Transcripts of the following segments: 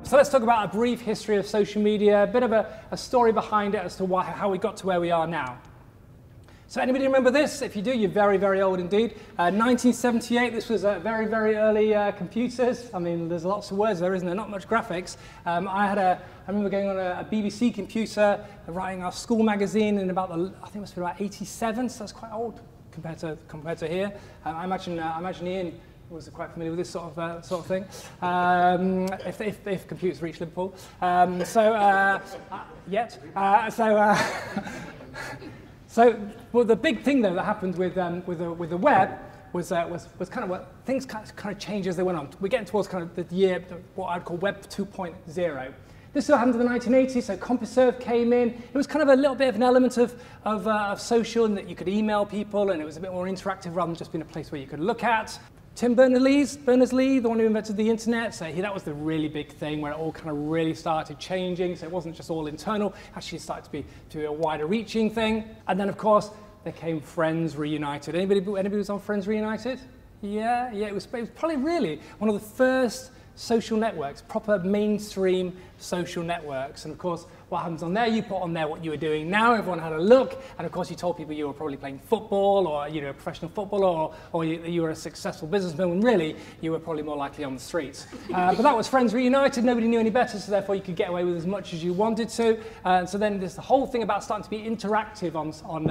So let's talk about a brief history of social media, a bit of a story behind it as to how we got to where we are now. So anybody remember this? If you do, you're very, very old indeed. 1978, this was very, very early computers. I mean, there's lots of words there, isn't there? Not much graphics. I remember going on a BBC computer, writing our school magazine in about I think it was about 87, so that's quite old compared to here. I imagine Ian was quite familiar with this sort of thing. If computers reach Liverpool, So the big thing though that happened with the web was kind of what things kind of changed as they went on. We're getting towards kind of the year what I'd call Web 2.0. This all happened in the 1980s. So CompuServe came in. It was kind of a little bit of an element of social in that you could email people, and it was a bit more interactive rather than just being a place where you could look at. Tim Berners-Lee, the one who invented the internet, so that was the really big thing where it all kind of really started changing. So it wasn't just all internal, actually it started to be a wider reaching thing. And then of course, there came Friends Reunited. Anybody was on Friends Reunited? Yeah, it was probably really one of the first social networks, proper mainstream social networks. And of course, what happens on there, you put on there what you were doing now, everyone had a look, and of course you told people you were probably playing football or a professional footballer or you were a successful businessman, when really you were probably more likely on the streets. But that was Friends Reunited, nobody knew any better, so therefore you could get away with as much as you wanted to. So then there's the whole thing about starting to be interactive on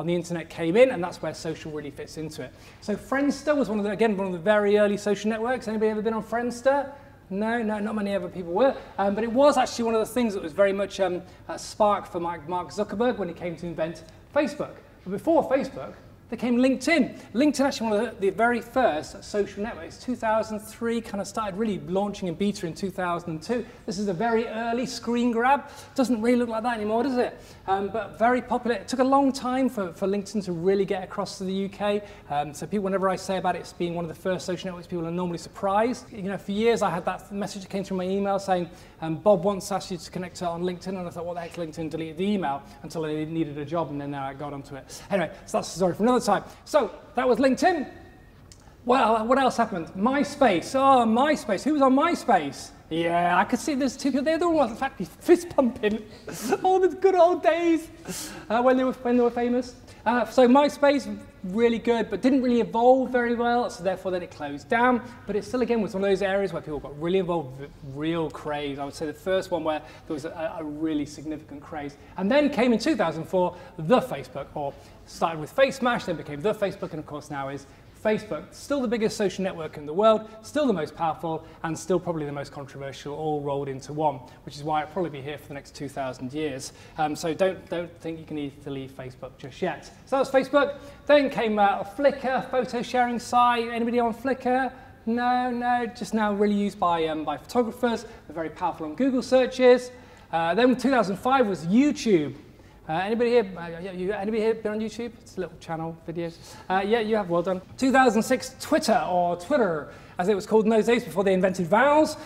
the internet came in, and that's where social really fits into it. So Friendster was one of the very early social networks. Anybody ever been on Friendster? No, not many other people were, but it was actually one of the things that was very much a spark for Mark Zuckerberg when he came to invent Facebook. But before Facebook, there came LinkedIn. LinkedIn actually one of the very first social networks. 2003 kind of started really launching in beta in 2002. This is a very early screen grab. Doesn't really look like that anymore, does it? But very popular. It took a long time for LinkedIn to really get across to the UK. So people, whenever I say about it being one of the first social networks, people are normally surprised. For years I had that message that came through my email saying, Bob wants asked you to connect on LinkedIn, and I thought, what the heck, LinkedIn? Deleted the email until I needed a job, and then I got onto it. Anyway, so that's the story for another time. So that was LinkedIn. Well, what else happened? MySpace. Oh, MySpace. Who was on MySpace? Yeah, I could see there's two people. They're the ones, in fact, fist pumping. All the good old days when they were famous. So MySpace, really good, but didn't really evolve very well, so therefore then it closed down. But it still, again, was one of those areas where people got really involved with real craze. I would say the first one where there was a really significant craze. And then came in 2004, the Facebook, or started with FaceMash, then became the Facebook, and of course now is Facebook. Still the biggest social network in the world, still the most powerful, and still probably the most controversial, all rolled into one, which is why it'll probably be here for the next 2,000 years. So don't think you can need to leave Facebook just yet. So that was Facebook. Then came Flickr, photo sharing site. Anybody on Flickr? No, just now really used by photographers. They're very powerful on Google searches. Then 2005 was YouTube. Anybody here been on YouTube? It's a little channel, videos. Yeah, you have, well done. 2006, Twitter, or Twitter, as it was called in those days before they invented vowels.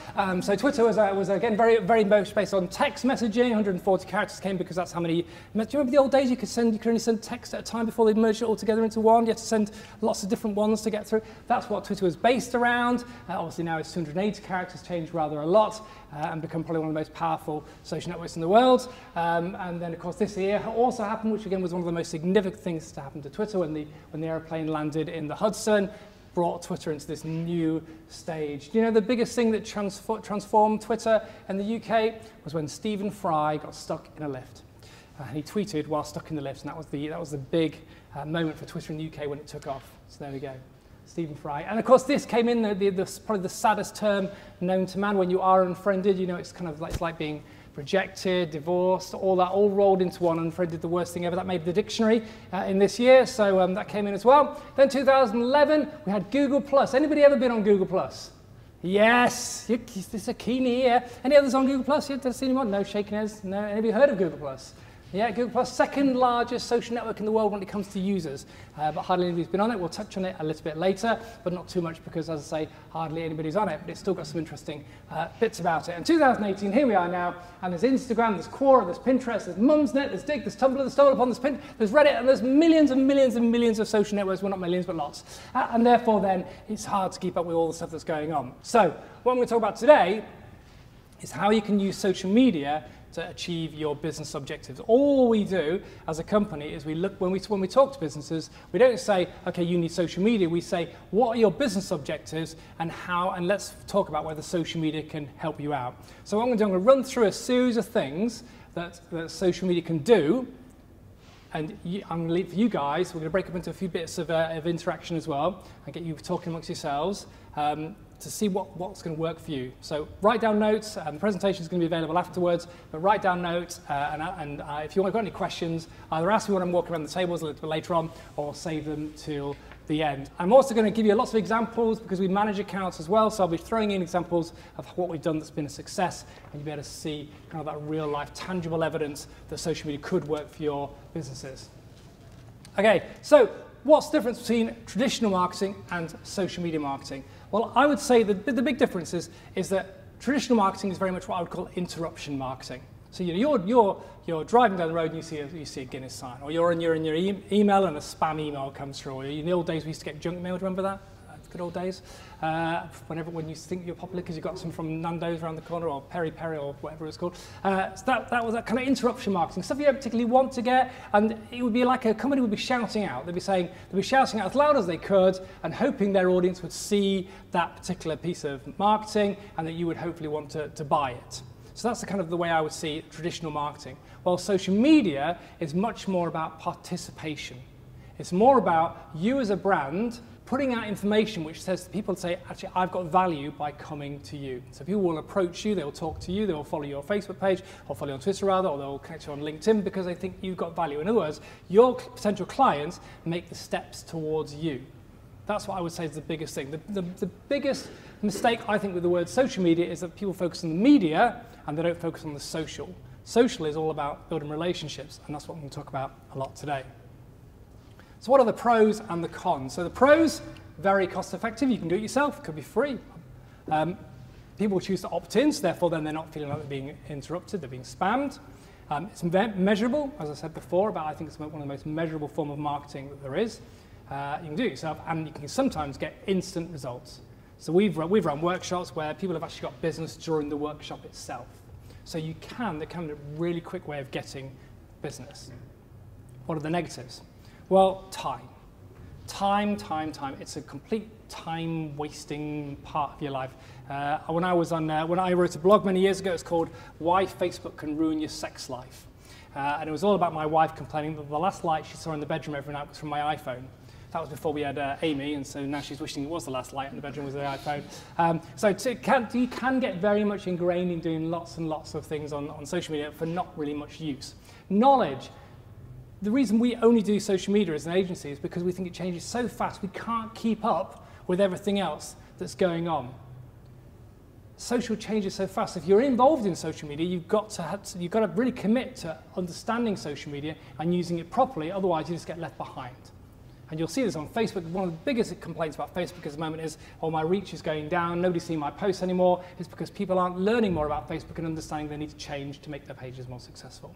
So Twitter was again very much based on text messaging. 140 characters came because that's how many. Do you remember the old days? You could only send text at a time before they merged it all together into one. You had to send lots of different ones to get through. That's what Twitter was based around. Obviously now it's 280 characters, changed rather a lot, and become probably one of the most powerful social networks in the world. And then of course this year also happened, which again was one of the most significant things to happen to Twitter when the airplane landed in the Hudson. Brought Twitter into this new stage. Do you know the biggest thing that transformed Twitter in the UK was when Stephen Fry got stuck in a lift. He tweeted while stuck in the lift, and that was the big moment for Twitter in the UK when it took off. So there we go, Stephen Fry. And of course this came in probably the saddest term known to man. When you are unfriended, it's kind of it's like being rejected, divorced, all that all rolled into one. Unfriended, the worst thing ever. That made the dictionary in this year, so that came in as well. Then 2011, we had Google+. Anybody ever been on Google+? Yes, there's a keen ear. Any others on Google+? You haven't seen anyone? No, shaking heads. No, anybody heard of Google+? Yeah, Google+, second largest social network in the world when it comes to users, but hardly anybody's been on it. We'll touch on it a little bit later, but not too much because, as I say, hardly anybody's on it, but it's still got some interesting bits about it. And 2018, here we are now, and there's Instagram, there's Quora, there's Pinterest, there's Mumsnet, there's Digg, there's Tumblr, there's StumbleUpon, there's Reddit, and there's millions and millions and millions of social networks. Well, not millions, but lots. And therefore, then, it's hard to keep up with all the stuff that's going on. So, what I'm going to talk about today is how you can use social media to achieve your business objectives. All we do as a company is we look, when we talk to businesses, we don't say, okay, you need social media. We say, what are your business objectives and how, and let's talk about whether social media can help you out. So what I'm going to do, I'm going to run through a series of things that social media can do. And I'm going to leave for you guys, we're going to break up into a few bits of interaction as well and get you talking amongst yourselves to see what's going to work for you. So write down notes, the presentation is going to be available afterwards, but write down notes and if you've got any questions, either ask me when I'm walking around the tables a little bit later on or save them till the end. I'm also going to give you lots of examples because we manage accounts as well, so I'll be throwing in examples of what we've done that's been a success, and you'll be able to see kind of that real life tangible evidence that social media could work for your businesses. Okay, so what's the difference between traditional marketing and social media marketing? Well, I would say that the big difference is that traditional marketing is very much what I would call interruption marketing. So you're driving down the road and you see a Guinness sign, or you're in your email and a spam email comes through. Or in the old days we used to get junk mail. Do you remember that? Good old days. When you think you're popular because you got some from Nando's around the corner, or Peri Peri, or whatever it's called. So that was that kind of interruption marketing, stuff you don't particularly want to get, and it would be like a company would be shouting out. They'd be shouting out as loud as they could, and hoping their audience would see that particular piece of marketing, and that you would hopefully want to buy it. So that's the way I would see traditional marketing. While social media is much more about participation. It's more about you as a brand putting out information which says to people, say, actually, I've got value by coming to you. So people will approach you, they'll talk to you, they'll follow your Facebook page, or follow you on Twitter rather, or they'll connect you on LinkedIn because they think you've got value. In other words, your potential clients make the steps towards you. That's what I would say is the biggest thing. The biggest mistake, I think, with the word social media is that people focus on the media and they don't focus on the social. Social is all about building relationships, and that's what I'm going to talk about a lot today. So what are the pros and the cons? So the pros, very cost effective. You can do it yourself. It could be free. People choose to opt in, so therefore then they're not feeling like they're being interrupted, they're being spammed. It's measurable, as I said before, I think it's one of the most measurable form of marketing that there is. You can do it yourself, and you can sometimes get instant results. So we've run workshops where people have actually got business during the workshop itself. So there can be a really quick way of getting business. What are the negatives? Well, time. Time. It's a complete time-wasting part of your life. When I wrote a blog many years ago, it's called "Why Facebook Can Ruin Your Sex Life," and it was all about my wife complaining that the last light she saw in the bedroom every night was from my iPhone. That was before we had Amy, and so now she's wishing it was the last light in the bedroom was the iPhone. So you can get very much ingrained in doing lots and lots of things on social media for not really much use. Knowledge. The reason we only do social media as an agency is because we think it changes so fast we can't keep up with everything else that's going on. Social changes so fast. If you're involved in social media, you've got to really commit to understanding social media and using it properly, otherwise you just get left behind. And you'll see this on Facebook. One of the biggest complaints about Facebook at the moment is, oh, my reach is going down, nobody's seeing my posts anymore. It's because people aren't learning more about Facebook and understanding they need to change to make their pages more successful.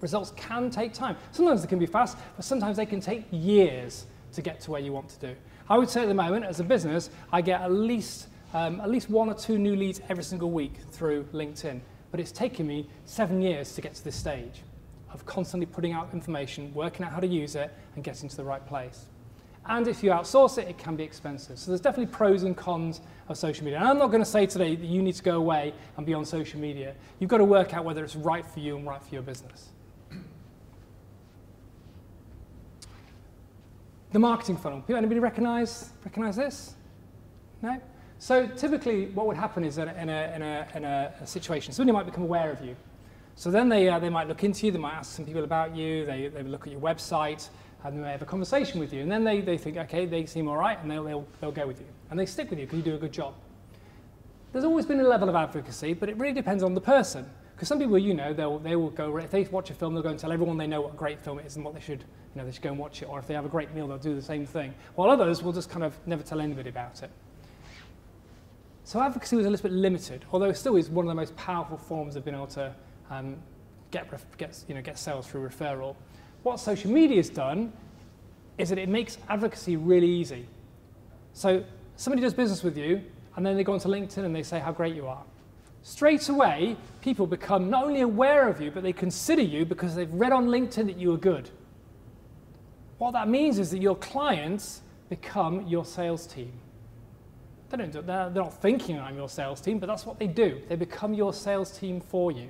Results can take time. Sometimes they can be fast, but sometimes they can take years to get to where you want to do. I would say at the moment, as a business, I get at least 1 or 2 new leads every single week through LinkedIn. But it's taken me 7 years to get to this stage of constantly putting out information, working out how to use it, and getting to the right place. And if you outsource it, it can be expensive. So there's definitely pros and cons of social media. And I'm not going to say today that you need to go away and be on social media. You've got to work out whether it's right for you and right for your business. The marketing funnel. Anybody recognize this? No? So typically what would happen is that in a situation, somebody might become aware of you. So then they might look into you, they might ask some people about you, they look at your website, and they may have a conversation with you. And then they think, okay, they seem all right, and they'll go with you. And they stick with you because you do a good job. There's always been a level of advocacy, but it really depends on the person. Because some people, they will go, if they watch a film, they'll go and tell everyone they know what a great film it is and what they should go and watch it. Or if they have a great meal, they'll do the same thing. While others will just kind of never tell anybody about it. So advocacy was a little bit limited, although it still is one of the most powerful forms of being able to get sales through referral. What social media has done is that it makes advocacy really easy. So somebody does business with you, and then they go onto LinkedIn and they say how great you are. straight away, people become not only aware of you, but they consider you because they've read on LinkedIn that you are good. What that means is that your clients become your sales team. They're not thinking I'm your sales team, but that's what they do. They become your sales team for you.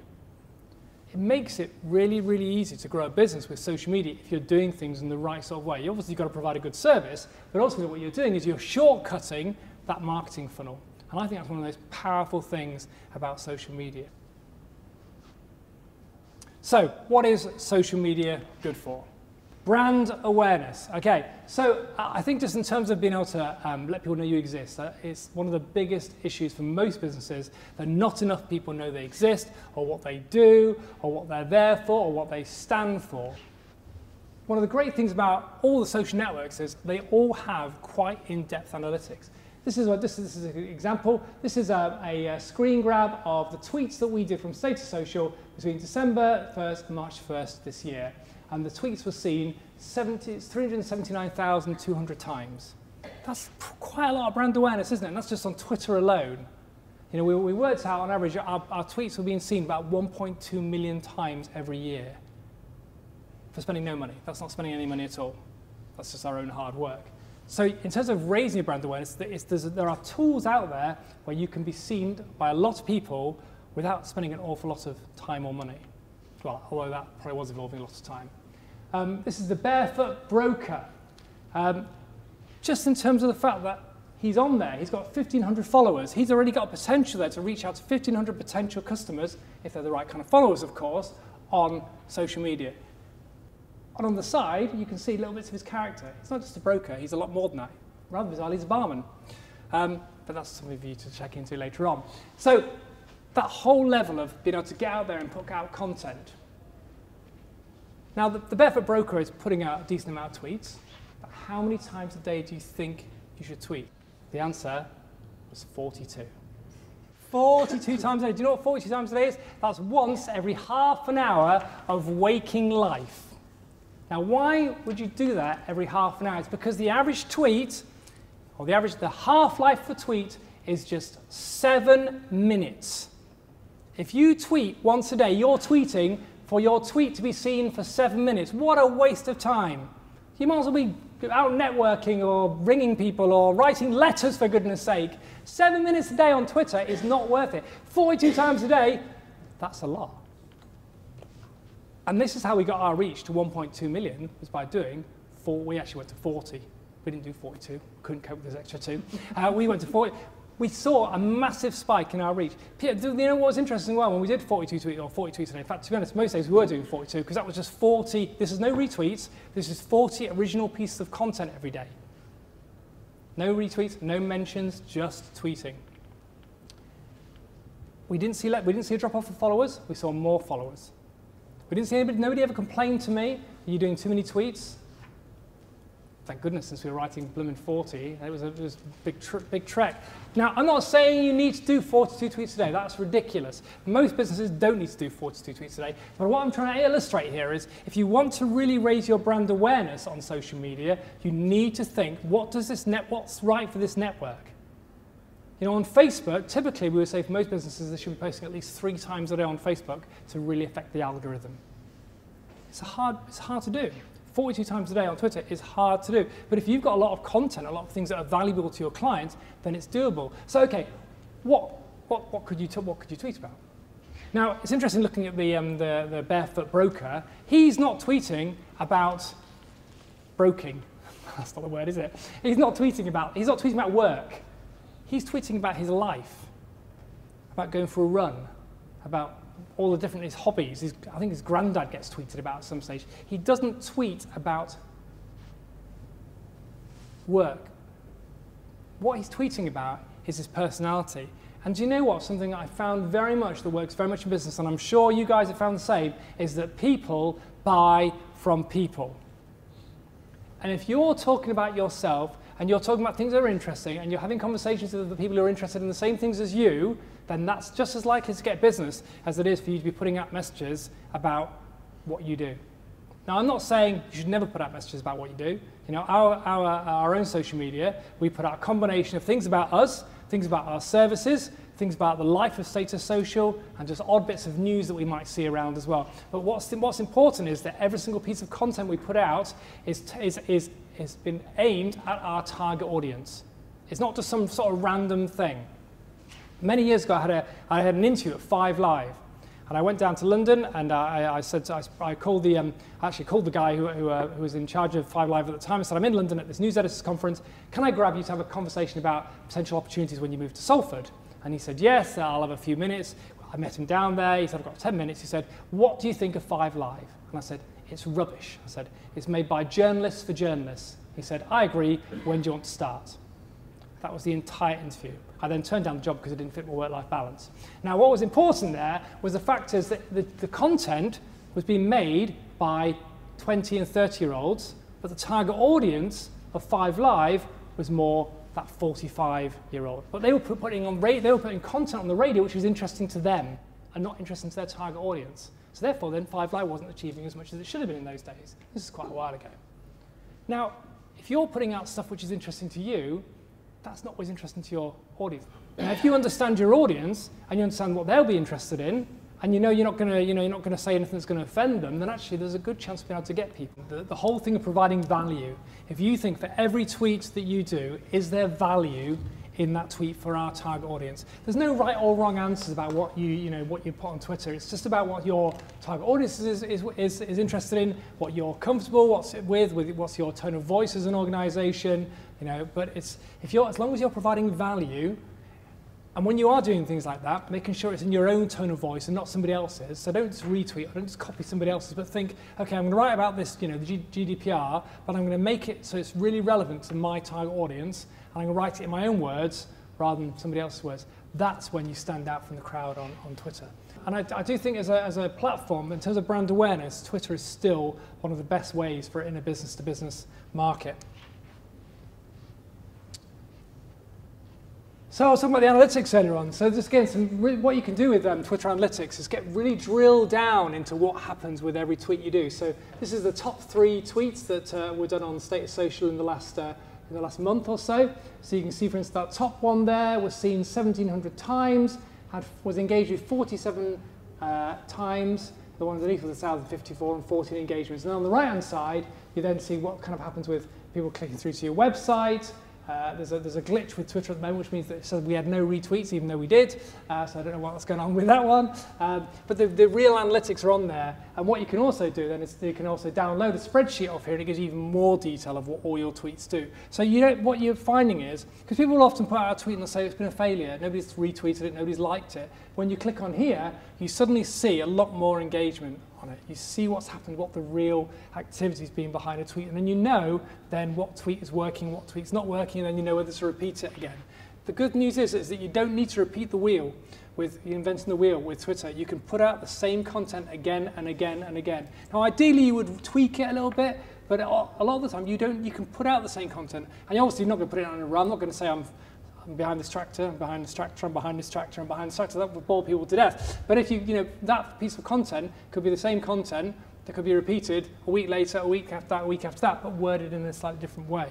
It makes it really, really easy to grow a business with social media if you're doing things in the right sort of way. You obviously got to provide a good service, but also what you're doing is you're shortcutting that marketing funnel. And I think that's one of those powerful things about social media. So, what is social media good for? Brand awareness. Okay, so I think just in terms of being able to let people know you exist, it's one of the biggest issues for most businesses that not enough people know they exist, or what they do, or what they're there for, or what they stand for. One of the great things about all the social networks is they all have quite in-depth analytics. This is an example. This is a screen grab of the tweets that we did from Status Social between December 1st and March 1st this year. And the tweets were seen 379,200 times. That's quite a lot of brand awareness, isn't it? And that's just on Twitter alone. You know, we worked out on average our tweets were being seen about 1.2 million times every year for spending no money. That's not spending any money at all. That's just our own hard work. So in terms of raising your brand awareness, there are tools out there where you can be seen by a lot of people without spending an awful lot of time or money. Well, although that probably was involving a lot of time. This is the Barefoot Broker. Just in terms of the fact that he's on there, he's got 1,500 followers. He's already got potential there to reach out to 1,500 potential customers, if they're the right kind of followers, of course, on social media. And on the side, you can see little bits of his character. He's not just a broker, he's a lot more than that. Rather bizarrely, he's a barman. But that's something for you to check into later on. So that whole level of being able to get out there and put out content. Now, the Barefoot Broker is putting out a decent amount of tweets, but how many times a day do you think you should tweet? The answer was 42. 42 times a day. Do you know what 42 times a day is? That's once every half an hour of waking life. Now, why would you do that every half an hour? It's because the average tweet, or the half-life for tweet is just 7 minutes. If you tweet once a day, you're tweeting for your tweet to be seen for 7 minutes. What a waste of time. You might as well be out networking or ringing people or writing letters, for goodness sake. 7 minutes a day on Twitter is not worth it. 42 times a day, that's a lot. And this is how we got our reach to 1.2 million, was by doing we actually went to 40. We didn't do 42, couldn't cope with this extra 2. We went to 40. We saw a massive spike in our reach. Peter, do you know what was interesting as well? When we did 42 tweets, or 42 today, in fact, to be honest, most days we were doing 42, because that was just 40, this is no retweets, this is 40 original pieces of content every day. No retweets, no mentions, just tweeting. We didn't see a drop off of followers, we saw more followers. We didn't see nobody ever complained to me, are you doing too many tweets? Thank goodness, since we were writing blooming 40, it was a big trek. Now, I'm not saying you need to do 42 tweets a day. That's ridiculous. Most businesses don't need to do 42 tweets a day. But what I'm trying to illustrate here is, if you want to really raise your brand awareness on social media, you need to think, what's right for this network? You know, on Facebook, typically we would say for most businesses they should be posting at least 3 times a day on Facebook to really affect the algorithm. It's hard to do. 42 times a day on Twitter is hard to do. But if you've got a lot of content, a lot of things that are valuable to your clients, then it's doable. So, okay, what could you tweet about? Now, it's interesting looking at the Barefoot Broker. He's not tweeting about broking. That's not the word, is it? He's not tweeting about work. He's tweeting about his life, about going for a run, about all the different his hobbies. I think his granddad gets tweeted about at some stage. He doesn't tweet about work. What he's tweeting about is his personality. And do you know what? Something that I found very much that works very much in business, and I'm sure you guys have found the same, is that people buy from people. And if you're talking about yourself, and you're talking about things that are interesting, and you're having conversations with the people who are interested in the same things as you, then that's just as likely to get business as it is for you to be putting out messages about what you do. Now, I'm not saying you should never put out messages about what you do. You know, our own social media, we put out a combination of things about us, things about our services, things about the life of Status Social, and just odd bits of news that we might see around as well. But what's important is that every single piece of content we put out is been aimed at our target audience. It's not just some sort of random thing. Many years ago, I had an interview at 5 Live, and I went down to London, and I called the guy who was in charge of 5 Live at the time. I said, I'm in London at this news editors conference. Can I grab you to have a conversation about potential opportunities when you move to Salford? And he said, yes, I'll have a few minutes. I met him down there. He said, I've got 10 minutes. He said, what do you think of 5 Live? And I said, it's rubbish. I said, it's made by journalists for journalists. He said, I agree. When do you want to start? That was the entire interview. I then turned down the job because it didn't fit my work-life balance. Now, what was important there was the fact is that the content was being made by 20 and 30-year-olds, but the target audience of 5 Live was more that 45-year-old. But they were putting content on the radio which was interesting to them and not interesting to their target audience. So therefore, then 5 Live wasn't achieving as much as it should have been in those days. This is quite a while ago. Now, if you're putting out stuff which is interesting to you, that's not always interesting to your audience. Now, if you understand your audience and you understand what they'll be interested in, and you know you're not going to say anything that's going to offend them, then actually there's a good chance of being able to get people. The whole thing of providing value. If you think for every tweet that you do, is there value in that tweet for our target audience? There's no right or wrong answers about what you put on Twitter. It's just about what your target audience is interested in, what you're comfortable with what's your tone of voice as an organization. But as long as you're providing value, and when you are doing things like that, making sure it's in your own tone of voice and not somebody else's. So don't just retweet or don't just copy somebody else's, but think, okay, I'm going to write about this, the GDPR, but I'm going to make it so it's really relevant to my target audience, and I'm going to write it in my own words rather than somebody else's words. That's when you stand out from the crowd on Twitter. And I do think as a platform, in terms of brand awareness, Twitter is still one of the best ways for it in a business-to-business market. So I was talking about the analytics earlier on. So just again, what you can do with Twitter Analytics is get really drilled down into what happens with every tweet you do. So this is the top 3 tweets that were done on Status Social in the last month or so. So you can see, for instance, that top one there was seen 1,700 times, was engaged with 47 times. The one underneath was 1,054 and 14 engagements. And on the right-hand side, you then see what kind of happens with people clicking through to your website. There's a glitch with Twitter at the moment, which means that it said we had no retweets, even though we did. So I don't know what's going on with that one. But the real analytics are on there. And what you can also do then is you can also download a spreadsheet off here, and it gives you even more detail of what all your tweets do. So what you're finding is, because people will often put out a tweet and say it's been a failure, nobody's retweeted it, nobody's liked it. When you click on here, you suddenly see a lot more engagement on it. You see what's happened, what the real activity has been behind a tweet, and then you know then what tweet is working, what tweet's not working, and then you know whether to repeat it again. The good news is that you don't need to repeat the wheel with inventing the wheel with Twitter. You can put out the same content again and again and again. Now, ideally, you would tweak it a little bit, but a lot of the time you can put out the same content, and you're obviously not going to put it on a run. I'm not going to say I'm behind this tractor, I'm behind this tractor, I'm behind this tractor, I'm behind this tractor. That would bore people to death. But if that piece of content could be the same content that could be repeated a week later, a week after that, a week after that, but worded in a slightly different way.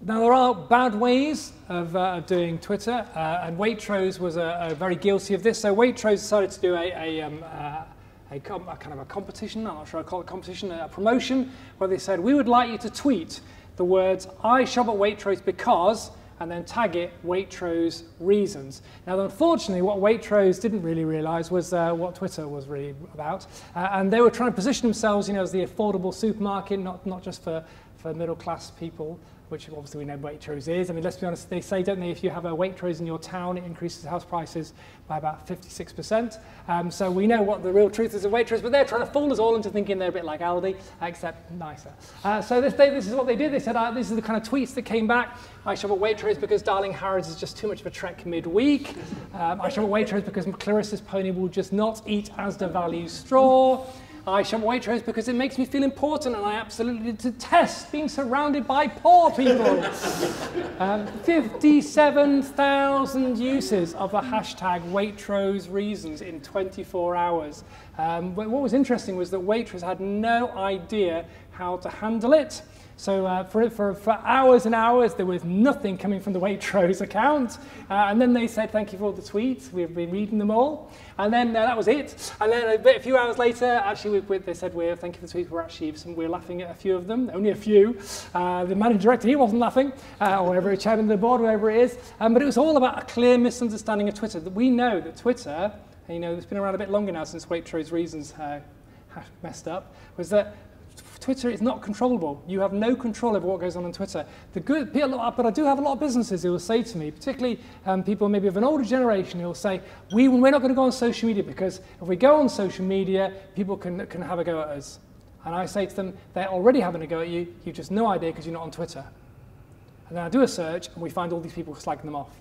Now, there are bad ways of doing Twitter, and Waitrose was very guilty of this. So Waitrose decided to do a kind of a competition, I'm not sure I'd call it a competition, a promotion, where they said, we would like you to tweet the words, I shop at Waitrose because, and then tag it Waitrose reasons. Now, unfortunately, what Waitrose didn't really realise was what Twitter was really about. And they were trying to position themselves, as the affordable supermarket, not just for middle-class people, which obviously we know Waitrose is. I mean, let's be honest, they say, don't they, if you have a Waitrose in your town, it increases house prices by about 56%. So we know what the real truth is of Waitrose, but they're trying to fool us all into thinking they're a bit like Aldi, except nicer. So this is what they did. They said, this is the kind of tweets that came back. I shop at Waitrose because Darling Harrods is just too much of a trek midweek. I shop at Waitrose because Clarissa's pony will just not eat Asda value straw. I shop at Waitrose because it makes me feel important, and I absolutely detest being surrounded by poor people. 57,000 uses of the hashtag Waitrose reasons in 24 hours. But what was interesting was that Waitrose had no idea how to handle it. So for hours and hours, there was nothing coming from the Waitrose account. And then they said, thank you for all the tweets. We've been reading them all. And then that was it. And then a few hours later, actually, they said, thank you for the tweets. We're laughing at a few of them, only a few. The managing director, he wasn't laughing, or whatever, chairman of the board, whatever it is. But it was all about a clear misunderstanding of Twitter. That we know that Twitter, it's been around a bit longer now since Waitrose reasons messed up, was that Twitter is not controllable. You have no control over what goes on Twitter. But I do have a lot of businesses who will say to me, particularly people maybe of an older generation, who will say, we're not going to go on social media because if we go on social media, people can have a go at us. And I say to them, they're already having a go at you. You've just no idea because you're not on Twitter. And then I do a search and we find all these people slagging them off.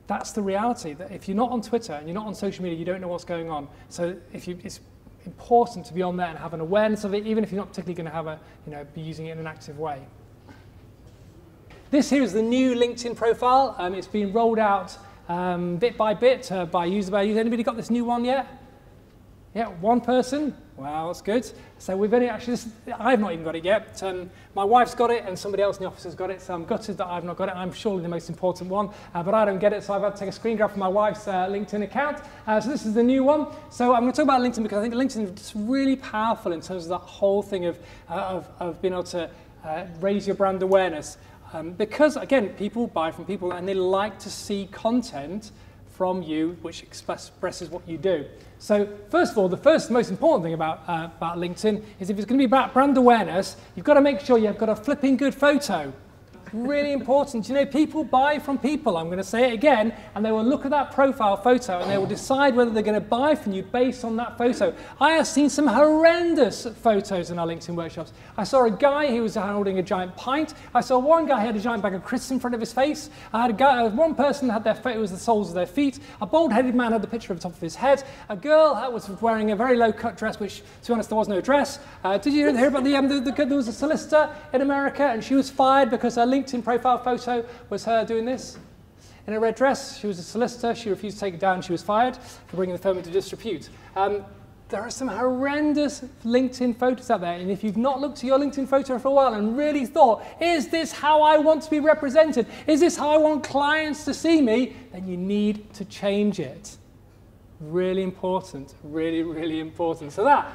That's the reality, that if you're not on Twitter and you're not on social media, you don't know what's going on. So it's important to be on there and have an awareness of it, even if you're not particularly going to have be using it in an active way. This here is the new LinkedIn profile. It's been rolled out bit by bit by user. Anybody got this new one yet? Yeah, one person. Wow, that's good. So we've only actually, I've not even got it yet. My wife's got it and somebody else in the office has got it, so I'm gutted that I've not got it. I'm surely the most important one, but I don't get it, so I've had to take a screen grab from my wife's LinkedIn account. So this is the new one. So I'm going to talk about LinkedIn because I think LinkedIn is really powerful in terms of that whole thing of being able to raise your brand awareness. Because, again, people buy from people and they like to see content from you which expresses what you do. So first of all, the most important thing about LinkedIn is if it's going to be about brand awareness, you've got to make sure you've got a flipping good photo. Really important. People buy from people, I'm going to say it again, and they will look at that profile photo and they will decide whether they're going to buy from you based on that photo. I have seen some horrendous photos in our LinkedIn workshops. I saw a guy who was holding a giant pint. I saw one guy who had a giant bag of crisps in front of his face. I had one person had it was the soles of their feet. A bald-headed man had the picture of the top of his head. A girl was wearing a very low-cut dress, which, to be honest, there was no dress. Did you hear about there was a solicitor in America and she was fired because her LinkedIn profile photo was her doing this in a red dress. She was a solicitor. She refused to take it down. She was fired for bringing the firm into disrepute. There are some horrendous LinkedIn photos out there, and if you've not looked at your LinkedIn photo for a while and really thought, is this how I want to be represented? Is this how I want clients to see me? Then you need to change it. Really important. Really, really important. So that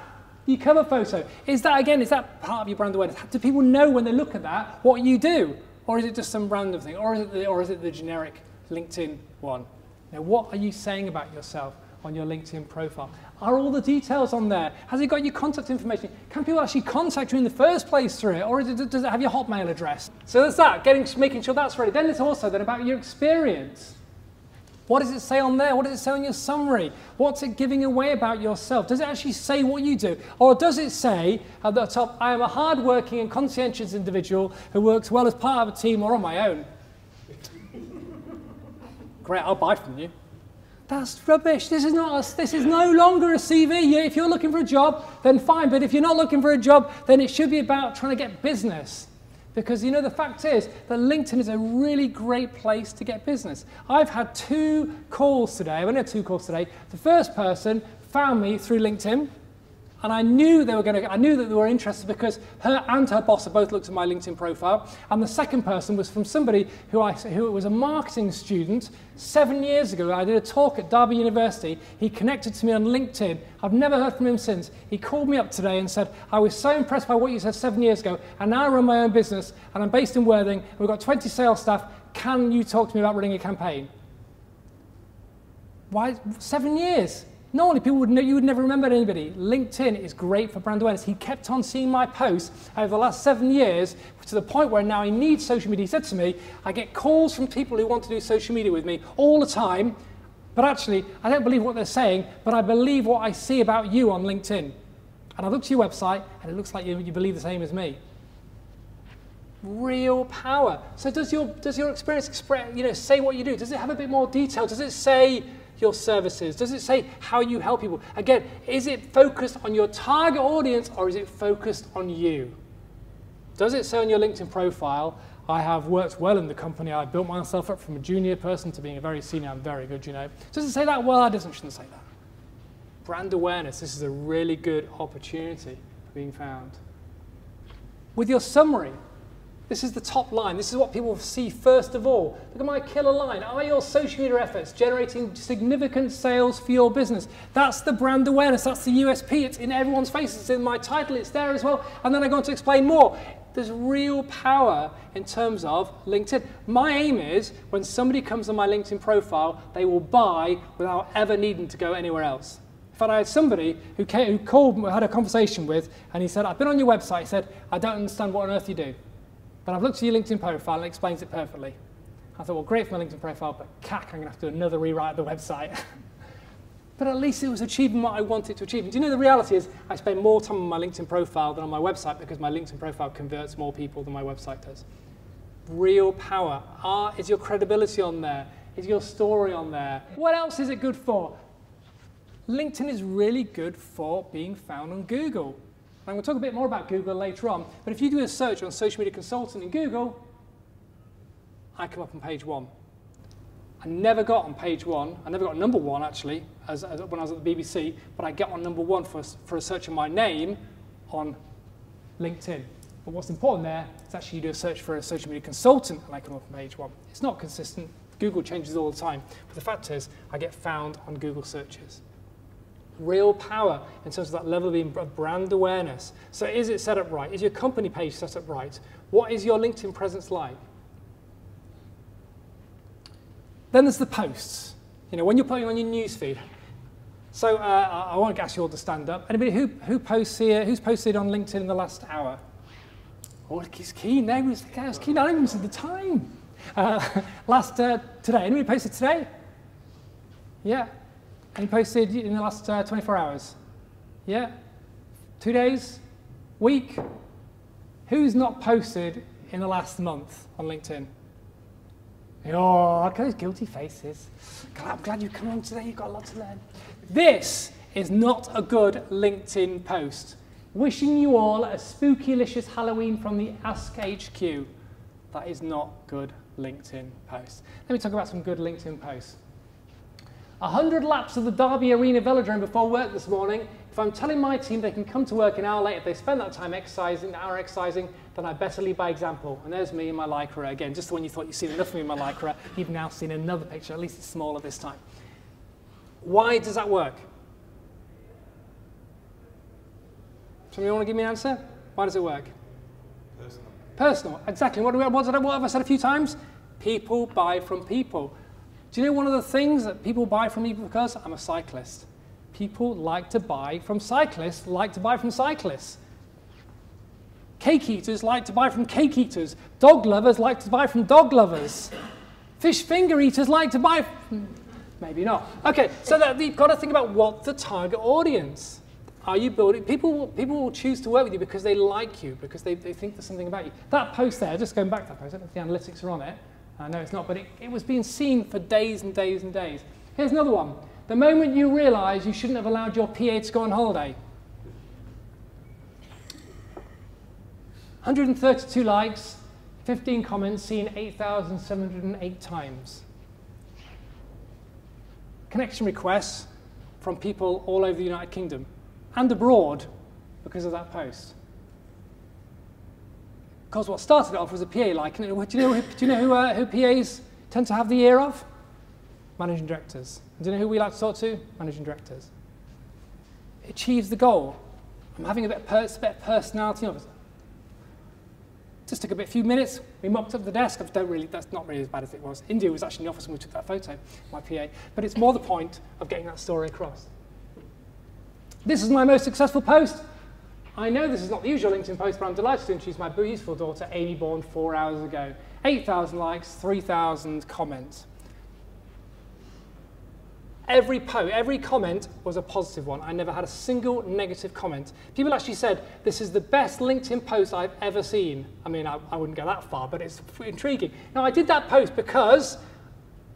your cover photo, is that part of your brand awareness? Do people know when they look at that what you do? Or is it just some random thing? Or is it the generic LinkedIn one? Now, what are you saying about yourself on your LinkedIn profile? Are all the details on there? Has it got your contact information? Can people actually contact you in the first place through it? Or does it have your Hotmail address? So that's that, making sure that's ready. Then it's also about your experience. What does it say on there? What does it say on your summary? What's it giving away about yourself? Does it actually say what you do? Or does it say at the top, I am a hard-working and conscientious individual who works well as part of a team or on my own? Great, I'll buy from you. That's rubbish. This is no longer a CV. If you're looking for a job, then fine. But if you're not looking for a job, then it should be about trying to get business. Because the fact is that LinkedIn is a really great place to get business. I've had 2 calls today. I've only had 2 calls today. The first person found me through LinkedIn, and I knew that they were interested because her and her boss had both looked at my LinkedIn profile. And the second person was from somebody who was a marketing student 7 years ago. I did a talk at Derby University. He connected to me on LinkedIn. I've never heard from him since. He called me up today and said, I was so impressed by what you said 7 years ago, and now I run my own business, and I'm based in Worthing, and we've got 20 sales staff. Can you talk to me about running a campaign? Why 7 years? Normally, you would never remember anybody. LinkedIn is great for brand awareness. He kept on seeing my posts over the last 7 years to the point where now he needs social media. He said to me, I get calls from people who want to do social media with me all the time, but actually, I don't believe what they're saying, but I believe what I see about you on LinkedIn. And I looked at your website, and it looks like you believe the same as me. Real power. So does your experience say what you do? Does it have a bit more detail? Does it say your services? Does it say how you help people? Again, is it focused on your target audience or is it focused on you? Does it say on your LinkedIn profile, I have worked well in the company, I built myself up from a junior person to being a very senior, I'm very good, Does it say that? Well, it shouldn't say that. Brand awareness, this is a really good opportunity being found. with your summary. This is the top line. This is what people see first of all. Look at my killer line. Are your social media efforts generating significant sales for your business? That's the brand awareness. That's the USP. It's in everyone's face. It's in my title. It's there as well. And then I go on to explain more. There's real power in terms of LinkedIn. My aim is when somebody comes on my LinkedIn profile, they will buy without ever needing to go anywhere else. In fact, I had somebody who called, had a conversation with, and he said, I've been on your website. He said, I don't understand what on earth you do. But I've looked at your LinkedIn profile and it explains it perfectly. I thought, well, great for my LinkedIn profile, but cack, I'm going to have to do another rewrite of the website. But at least it was achieving what I wanted to achieve. And do you know the reality is I spend more time on my LinkedIn profile than on my website because my LinkedIn profile converts more people than my website does. Real power. Is your credibility on there? Is your story on there? What else is it good for? LinkedIn is really good for being found on Google. I'm going to talk a bit more about Google later on, but if you do a search on social media consultant in Google, I come up on page 1. I never got on page 1. I never got number 1 actually, as when I was at the BBC, but I get on number 1 for a search of my name on LinkedIn. But what's important there is actually you do a search for a social media consultant and I come up on page 1. It's not consistent. Google changes all the time, but the fact is I get found on Google searches. Real power in terms of that level of brand awareness. So is it set up right? Is your company page set up right? What is your LinkedIn presence like? Then there's the posts. You know, when you're putting on your newsfeed. So I want to ask you all to stand up. Anybody who posts here? Who's posted on LinkedIn in the last hour? Oh, he's keen. There was the guy who's keen. I don't even see the time. Today. Anybody posted today? Yeah. And you posted in the last 24 hours? Yeah? 2 days? Week? Who's not posted in the last month on LinkedIn? Oh, look at those guilty faces. I'm glad you've come on today. You've got a lot to learn. This is not a good LinkedIn post. Wishing you all a spookylicious Halloween from the Ask HQ. That is not good LinkedIn post. Let me talk about some good LinkedIn posts. 100 laps of the Derby Arena velodrome before work this morning. If I'm telling my team they can come to work an hour late if they spend that time exercising, then I better lead by example. And there's me in my Lycra again. Just when you thought you'd seen enough of me in my Lycra, you've now seen another picture. At least it's smaller this time. Why does that work? Somebody want to give me an answer? Why does it work? Personal. Personal, exactly. What have I said a few times? People buy from people. Do you know one of the things that people buy from me because I'm a cyclist? People like to buy from cyclists, Cake eaters like to buy from cake eaters. Dog lovers like to buy from dog lovers. Fish finger eaters like to buy maybe not. Okay, so you've got to think about what the target audience. Are you building? People will choose to work with you because they like you, because they think there's something about you. That post there, just going back to that post, I don't know if the analytics are on it. No, it's not, but it was being seen for days and days and days. Here's another one. The moment you realise you shouldn't have allowed your PA to go on holiday. 132 likes, 15 comments, seen 8,708 times. Connection requests from people all over the United Kingdom and abroad because of that post. Because what started off was a PA like. Do you know who PAs tend to have the ear of? Managing directors. And do you know who we like to talk to? Managing directors. It achieves the goal. I'm having a bit of personality of it. Just took a few minutes. We mopped up the desk. That's not really as bad as it was. India was actually in the office when we took that photo, my PA. But it's more the point of getting that story across. This is my most successful post. I know this is not the usual LinkedIn post, but I'm delighted to introduce my beautiful daughter, Amy, born 4 hours ago. 8,000 likes, 3,000 comments. Every comment was a positive one. I never had a single negative comment. People actually said, this is the best LinkedIn post I've ever seen. I mean, I wouldn't go that far, but it's intriguing. Now, I did that post because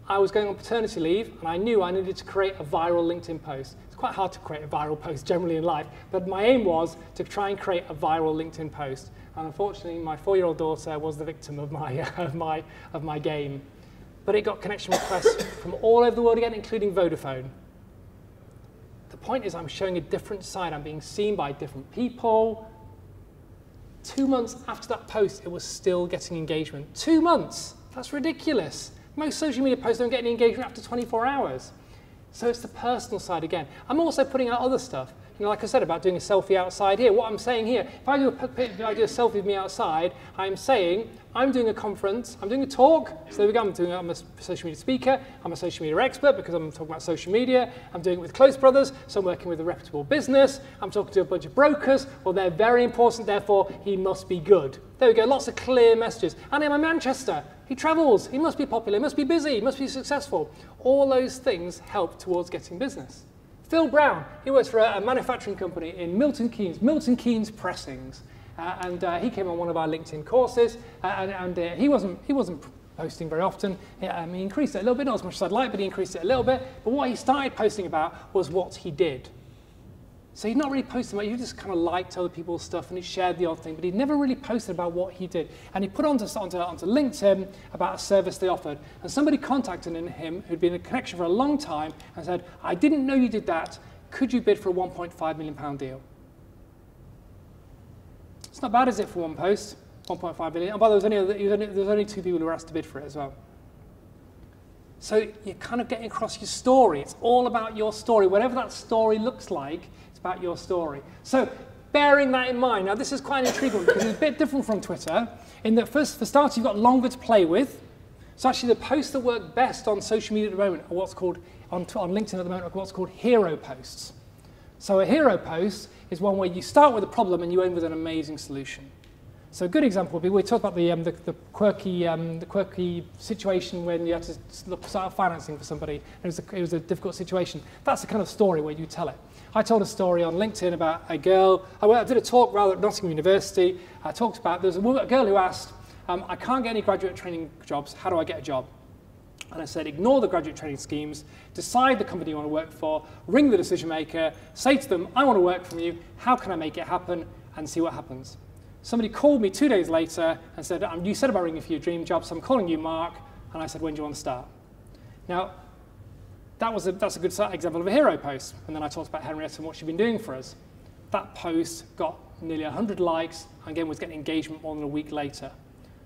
I was going on paternity leave, and I knew I needed to create a viral LinkedIn post. It's quite hard to create a viral post generally in life, but my aim was to try and create a viral LinkedIn post. And unfortunately, my 4-year-old daughter was the victim of my game. But it got connection requests from all over the world again, including Vodafone. The point is I'm showing a different side. I'm being seen by different people. 2 months after that post, it was still getting engagement. 2 months, that's ridiculous. Most social media posts don't get any engagement after 24 hours. So it's the personal side again. I'm also putting out other stuff. You know, like I said about doing a selfie outside here, what I'm saying here, if I do a selfie of me outside, I'm saying I'm doing a conference, I'm doing a talk, so there we go, I'm a social media speaker, I'm a social media expert because I'm talking about social media, I'm doing it with Close Brothers, so I'm working with a reputable business, I'm talking to a bunch of brokers, well they're very important, therefore he must be good. There we go, lots of clear messages. And I'm in Manchester, he travels, he must be popular, he must be busy, he must be successful. All those things help towards getting business. Phil Brown, he works for a manufacturing company in Milton Keynes Pressings, and he came on one of our LinkedIn courses, and he wasn't posting very often. He increased it a little bit, not as much as I'd like, but he increased it a little bit. But what he started posting about was what he did. So he'd not really posted about, he just kind of liked other people's stuff and he shared the odd thing, but he'd never really posted about what he did. And he put onto LinkedIn about a service they offered. And somebody contacted him who'd been in a connection for a long time and said, I didn't know you did that. Could you bid for a £1.5 million deal? It's not bad, is it, for one post? 1.5 million. And by the way, there's only 2 people who were asked to bid for it as well. So you're kind of getting across your story. It's all about your story. Whatever that story looks like, it's about your story. So bearing that in mind, now this is quite intriguing because it's a bit different from Twitter in that for starters you've got longer to play with. So actually the posts that work best on social media at the moment are what's called, on LinkedIn at the moment, are what's called hero posts. So a hero post is one where you start with a problem and you end with an amazing solution. So a good example would be, we talked about the quirky situation when you had to start financing for somebody. It was a difficult situation. That's the kind of story where you tell it. I told a story on LinkedIn about a girl. I did a talk rather at Nottingham University. I talked about, there's a girl who asked, I can't get any graduate training jobs. How do I get a job? And I said, ignore the graduate training schemes, decide the company you want to work for, ring the decision maker, say to them, I want to work from you, how can I make it happen, and see what happens. Somebody called me 2 days later and said, you said about ringing for your dream job, so I'm calling you Mark. And I said, when do you want to start? Now, that's a good example of a hero post. And then I talked about Henrietta and what she'd been doing for us. That post got nearly 100 likes, and again was getting engagement more than a week later.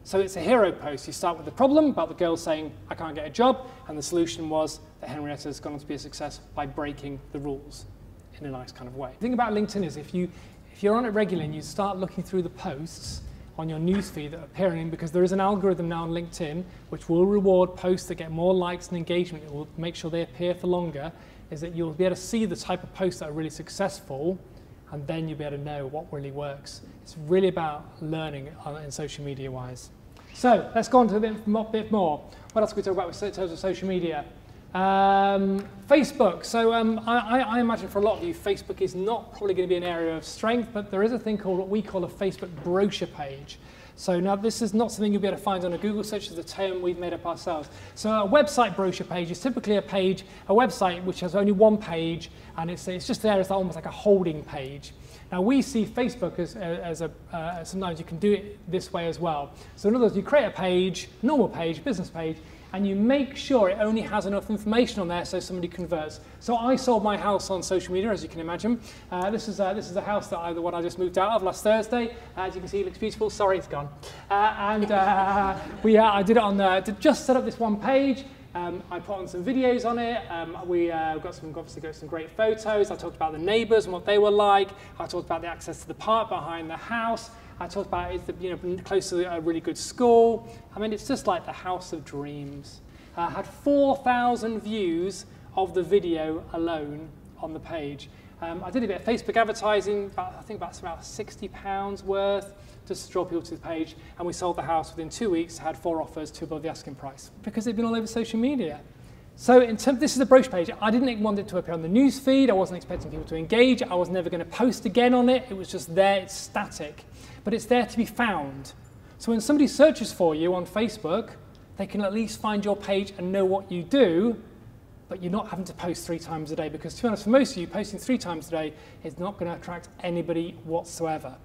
So it's a hero post. You start with the problem about the girl saying, I can't get a job, and the solution was that Henrietta's gone on to be a success by breaking the rules in a nice kind of way. The thing about LinkedIn is if you're on it regularly and you start looking through the posts on your newsfeed that are appearing, because there is an algorithm now on LinkedIn which will reward posts that get more likes and engagement, it will make sure they appear for longer, is that you'll be able to see the type of posts that are really successful, and then you'll be able to know what really works. It's really about learning in social media wise. So let's go on to a bit more. What else can we talk about in terms of social media? Facebook. So I imagine for a lot of you, Facebook is not probably going to be an area of strength, but there is a thing called what we call a Facebook brochure page. So now this is not something you'll be able to find on a Google search, it's a term we've made up ourselves. So a website brochure page is typically a website which has only one page, and it's just there as almost like a holding page. Now we see Facebook as sometimes you can do it this way as well. So in other words, you create a page, normal page, business page, and you make sure it only has enough information on there so somebody converts. So I sold my house on social media, as you can imagine. This is the house the one I just moved out of last Thursday. As you can see, it looks beautiful. Sorry, it's gone. I did it on just set up this one page. I put on some videos on it. We obviously got some great photos. I talked about the neighbours and what they were like. I talked about the access to the park behind the house. I talked about it's close to a really good school. I mean, it's just like the house of dreams. I had 4,000 views of the video alone on the page. I did a bit of Facebook advertising, I think that's about £60 worth, just to draw people to the page, and we sold the house within 2 weeks, had 4 offers, 2 above the asking price, because they've been all over social media. So this is a brochure page. I didn't want it to appear on the news feed. I wasn't expecting people to engage. I was never going to post again on it. It was just there, it's static. But it's there to be found. So when somebody searches for you on Facebook, they can at least find your page and know what you do, but you're not having to post 3 times a day, because to be honest, for most of you, posting 3 times a day is not going to attract anybody whatsoever.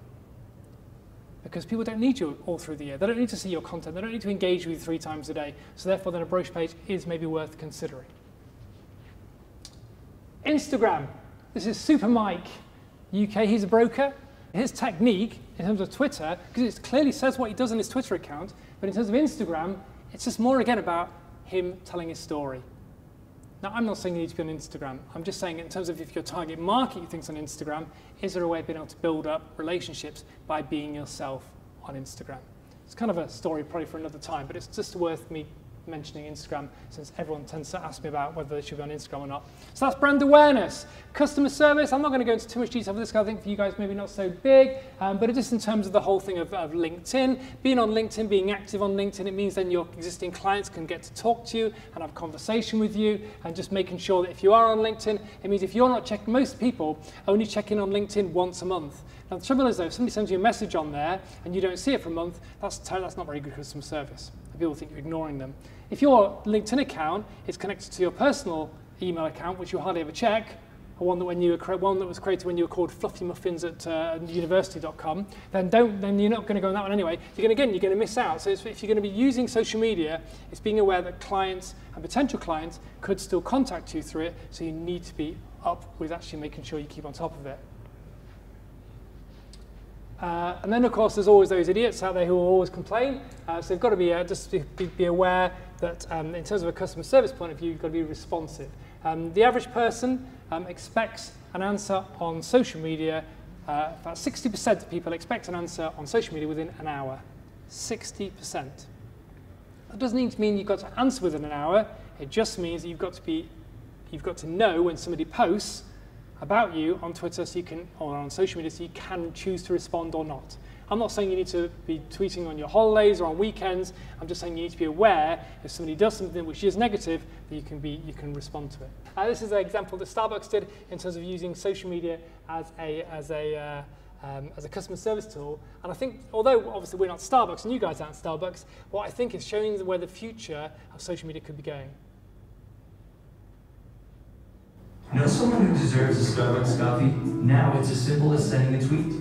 Because people don't need you all through the year. They don't need to see your content. They don't need to engage with you 3 times a day. So therefore, then a brochure page is maybe worth considering. Instagram. This is Super Mike UK. He's a broker. His technique in terms of Twitter, because it clearly says what he does on his Twitter account, but in terms of Instagram, it's just more, again, about him telling his story. Now, I'm not saying you need to be on Instagram. I'm just saying in terms of if your target market you think's on Instagram, is there a way of being able to build up relationships by being yourself on Instagram? It's kind of a story probably for another time, but it's just worth me mentioning Instagram since everyone tends to ask me about whether they should be on Instagram or not. So that's brand awareness. Customer service, I'm not going to go into too much detail for this, because I think for you guys maybe not so big, but just in terms of the whole thing of LinkedIn, being on LinkedIn, being active on LinkedIn, it means then your existing clients can get to talk to you and have a conversation with you, and just making sure that if you are on LinkedIn, it means if you're not checking, most people only check in on LinkedIn once a month. Now the trouble is though, if somebody sends you a message on there and you don't see it for a month, that's not very good customer service. People think you're ignoring them. If your LinkedIn account is connected to your personal email account, which you hardly ever check, or one that was created when you were called fluffymuffins at university.com, then you're not going to go on that one anyway. You're going to miss out. So if you're going to be using social media, it's being aware that clients and potential clients could still contact you through it. So you need to be up with actually making sure you keep on top of it. And then, of course, there's always those idiots out there who will always complain. So you've got to be just be aware that in terms of a customer service point of view, you've got to be responsive. The average person expects an answer on social media. About 60% of people expect an answer on social media within an hour. 60%. That doesn't need to mean you've got to answer within an hour. It just means that you've got to know when somebody posts about you on Twitter, or on social media, so you can choose to respond or not. I'm not saying you need to be tweeting on your holidays or on weekends. I'm just saying you need to be aware if somebody does something which is negative, that you can respond to it. This is an example that Starbucks did in terms of using social media as a customer service tool. And I think, although obviously we're not Starbucks and you guys aren't Starbucks, what I think is showing where the future of social media could be going. Know someone who deserves a Starbucks coffee? Now it's as simple as sending a tweet.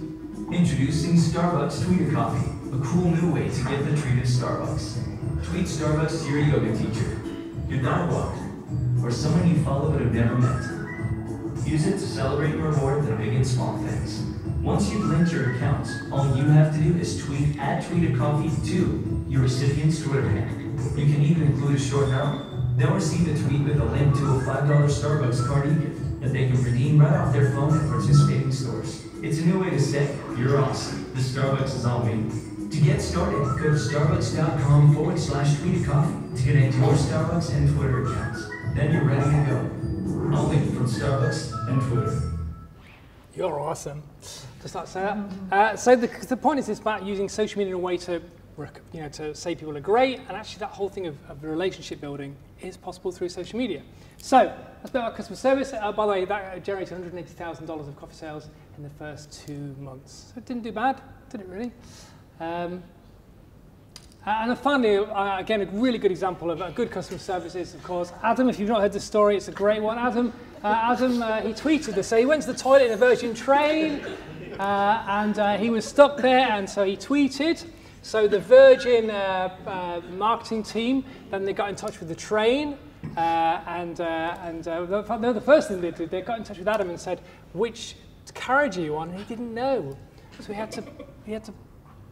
Introducing Starbucks Tweet a Coffee, a cool new way to get the treat of Starbucks. Tweet Starbucks to your yoga teacher, your dog walker, or someone you follow but have never met. Use it to celebrate and reward the big and small things. Once you've linked your accounts, all you have to do is tweet @tweetacoffee to your recipient's Twitter handle. You can even include a short note. They'll receive a tweet with a link to a $5 Starbucks card e-gift that they can redeem right off their phone at participating stores. It's a new way to say, you're awesome. The Starbucks is on me. To get started, go to starbucks.com/tweetacoffee to connect your Starbucks and Twitter accounts. Then you're ready to go. Only from Starbucks and Twitter. You're awesome. Just like to say that. So the point is, it's about using social media in a way to say people are great, and actually that whole thing of relationship building is possible through social media. So that's a bit about customer service. By the way, that generated $180,000 of coffee sales in the first 2 months. So it didn't do bad, did it really? And then finally, again, a really good example of a good customer service is, of course, Adam. If you've not heard this story, it's a great one. Adam, he tweeted this. So he went to the toilet in a Virgin train, and he was stuck there, and so he tweeted. So the Virgin marketing team, then they got in touch with the train, the first thing they did, they got in touch with Adam and said, which carriage are you on? And he didn't know. So he had to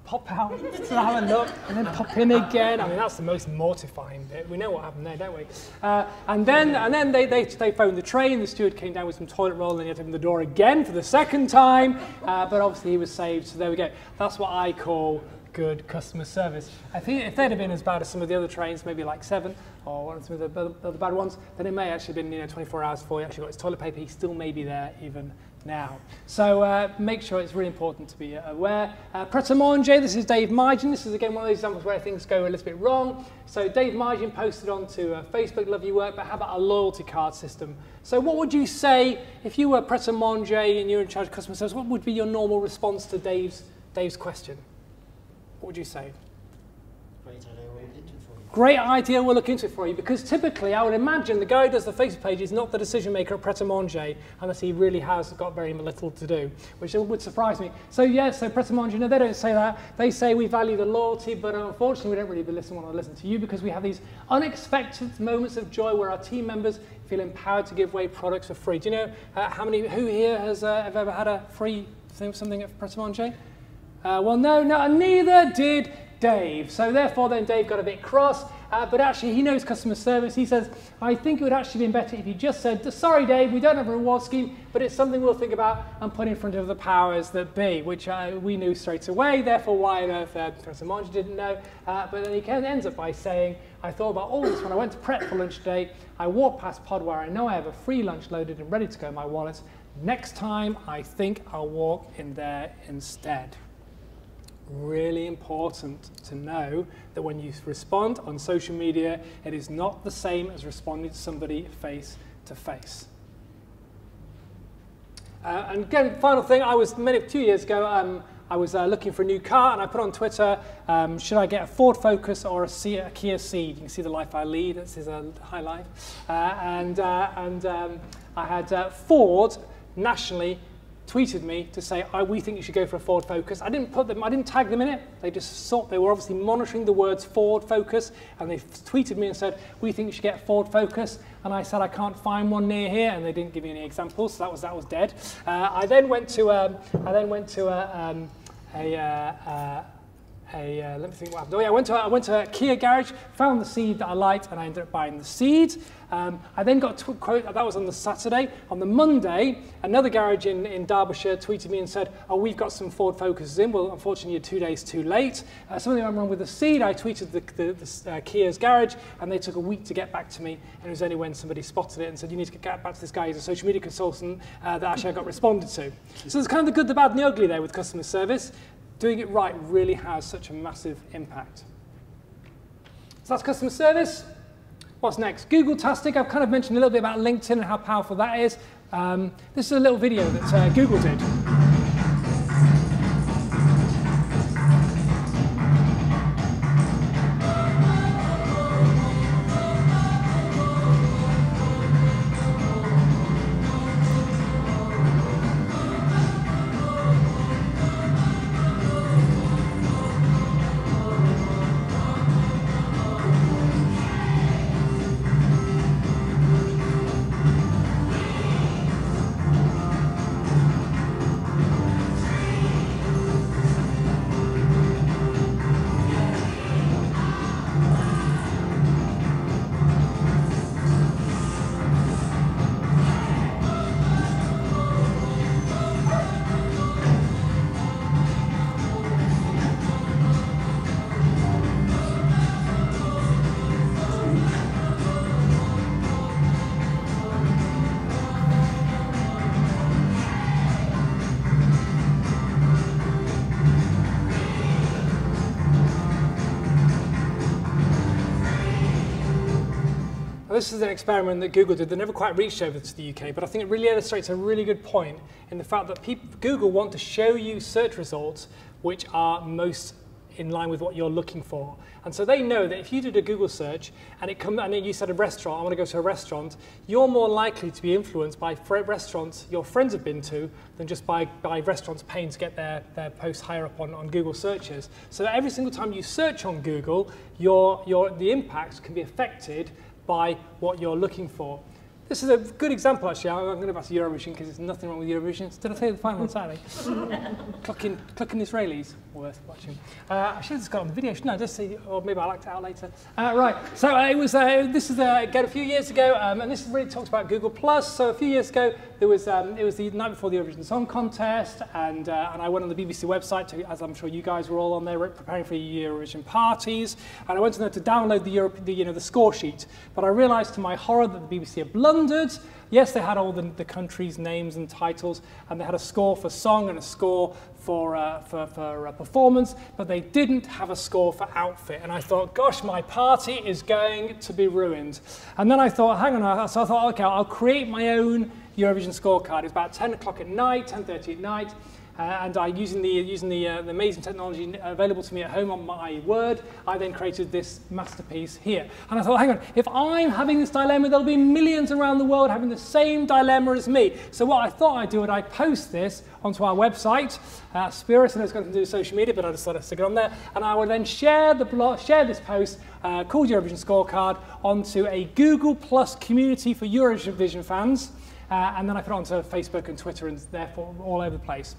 pop out to have a look and then pop in again. I mean, that's the most mortifying bit. We know what happened there, don't we? And then they phoned the train. The steward came down with some toilet roll, and he had to open the door again for the second time. But obviously he was saved, so there we go. That's what I call good customer service. I think if they'd have been as bad as some of the other trains, maybe like 7 or one of some of the other bad ones, then it may actually have been 24 hours before he actually got his toilet paper. He still may be there even now. So make sure it's really important to be aware. Pret a Manger, this is Dave Margin. This is again one of those examples where things go a little bit wrong. So Dave Margin posted onto Facebook, love your work, but how about a loyalty card system? So what would you say if you were Pret a Manger and you're in charge of customer service? What would be your normal response to Dave's question? What would you say? Great idea, we'll look into it for you. Great idea, we'll look into it for you. Because typically, I would imagine the guy who does the Facebook page is not the decision maker at Pret a Manger, unless he really has got very little to do, which would surprise me. So yeah, so Pret a Manger, no, they don't say that. They say we value the loyalty, but unfortunately, we don't really want to listen to you, because we have these unexpected moments of joy where our team members feel empowered to give away products for free. Do you know who here has have ever had a free something at Pret a Manger? Well, no, neither did Dave. So therefore then Dave got a bit cross, but actually he knows customer service. He says, I think it would actually been better if you just said, sorry Dave, we don't have a reward scheme, but it's something we'll think about and put in front of the powers that be, which we knew straight away. Therefore, why on earth Professor Monge didn't know. But then he ends up by saying, I thought about all this when I went to prep for lunch today. I walked past Pod where I know I have a free lunch loaded and ready to go in my wallet. Next time, I think I'll walk in there instead. Really important to know that when you respond on social media, it is not the same as responding to somebody face to face. And again, final thing, I was 2 years ago, I was looking for a new car, and I put on Twitter, should I get a Ford Focus or a Kia Ceed? You can see the life I lead, this is a high life. I had Ford nationally tweeted me to say, we think you should go for a Ford Focus. I didn't tag them in it. They just thought they were obviously monitoring the words Ford Focus, and they tweeted me and said, we think you should get a Ford Focus. And I said, I can't find one near here, and they didn't give me any examples, so that was dead. I then went to let me think what happened. Oh yeah, I went to a Kia garage, found the Ceed that I liked, and I ended up buying the Ceed. I then got a quote, that was on the Saturday. On the Monday, another garage in Derbyshire tweeted me and said, we've got some Ford Focuses in. Well, unfortunately, you're 2 days too late. Something went wrong with the Ceed. I tweeted the Kia's garage, and they took a week to get back to me. And it was only when somebody spotted it and said, you need to get back to this guy who's a social media consultant, that actually I got responded to. So there's kind of the good, the bad, and the ugly there with customer service. Doing it right really has such a massive impact. So that's customer service. What's next? Google-tastic. I've kind of mentioned a little bit about LinkedIn and how powerful that is. This is a little video that Google did. This is an experiment that Google did that never quite reached over to the UK, but I think it really illustrates a really good point in the fact that Google want to show you search results which are most in line with what you're looking for. And so they know that if you did a Google search and you said a restaurant, I want to go to a restaurant, you're more likely to be influenced by restaurants your friends have been to than just by restaurants paying to get their posts higher up on Google searches. So that every single time you search on Google, the impact can be affected by what you're looking for. This is a good example, actually. I'm going to go back to Eurovision because there's nothing wrong with Eurovision. Did I say the final on Saturday? Clucking Israelis, worth watching. I should have just got on the video, shouldn't I? Just see, or maybe I'll act it out later. Right, so it was. This is again a few years ago, and this really talks about Google Plus. So a few years ago, it was the night before the Eurovision Song Contest, and I went on the BBC website, as I'm sure you guys were all on there preparing for your Eurovision parties, and I went on there to download the score sheet. But I realised to my horror that the BBC had blundered. Yes, they had all the countries' names and titles, and they had a score for song and a score for performance, but they didn't have a score for outfit. And I thought, gosh, my party is going to be ruined. And then I thought, hang on, so I thought, okay, I'll create my own Eurovision scorecard. It was about 10 o'clock at night, 10:30 at night. And using the amazing technology available to me at home on my Word, I then created this masterpiece here. And I thought, hang on, if I'm having this dilemma, there'll be millions around the world having the same dilemma as me. So what I thought I'd do, I'd post this onto our website. Spirit, and it's going to do social media, but I just thought I'd stick it on there. And I would then share this post called Eurovision Scorecard onto a Google Plus community for Eurovision fans. And then I put it onto Facebook and Twitter and therefore all over the place.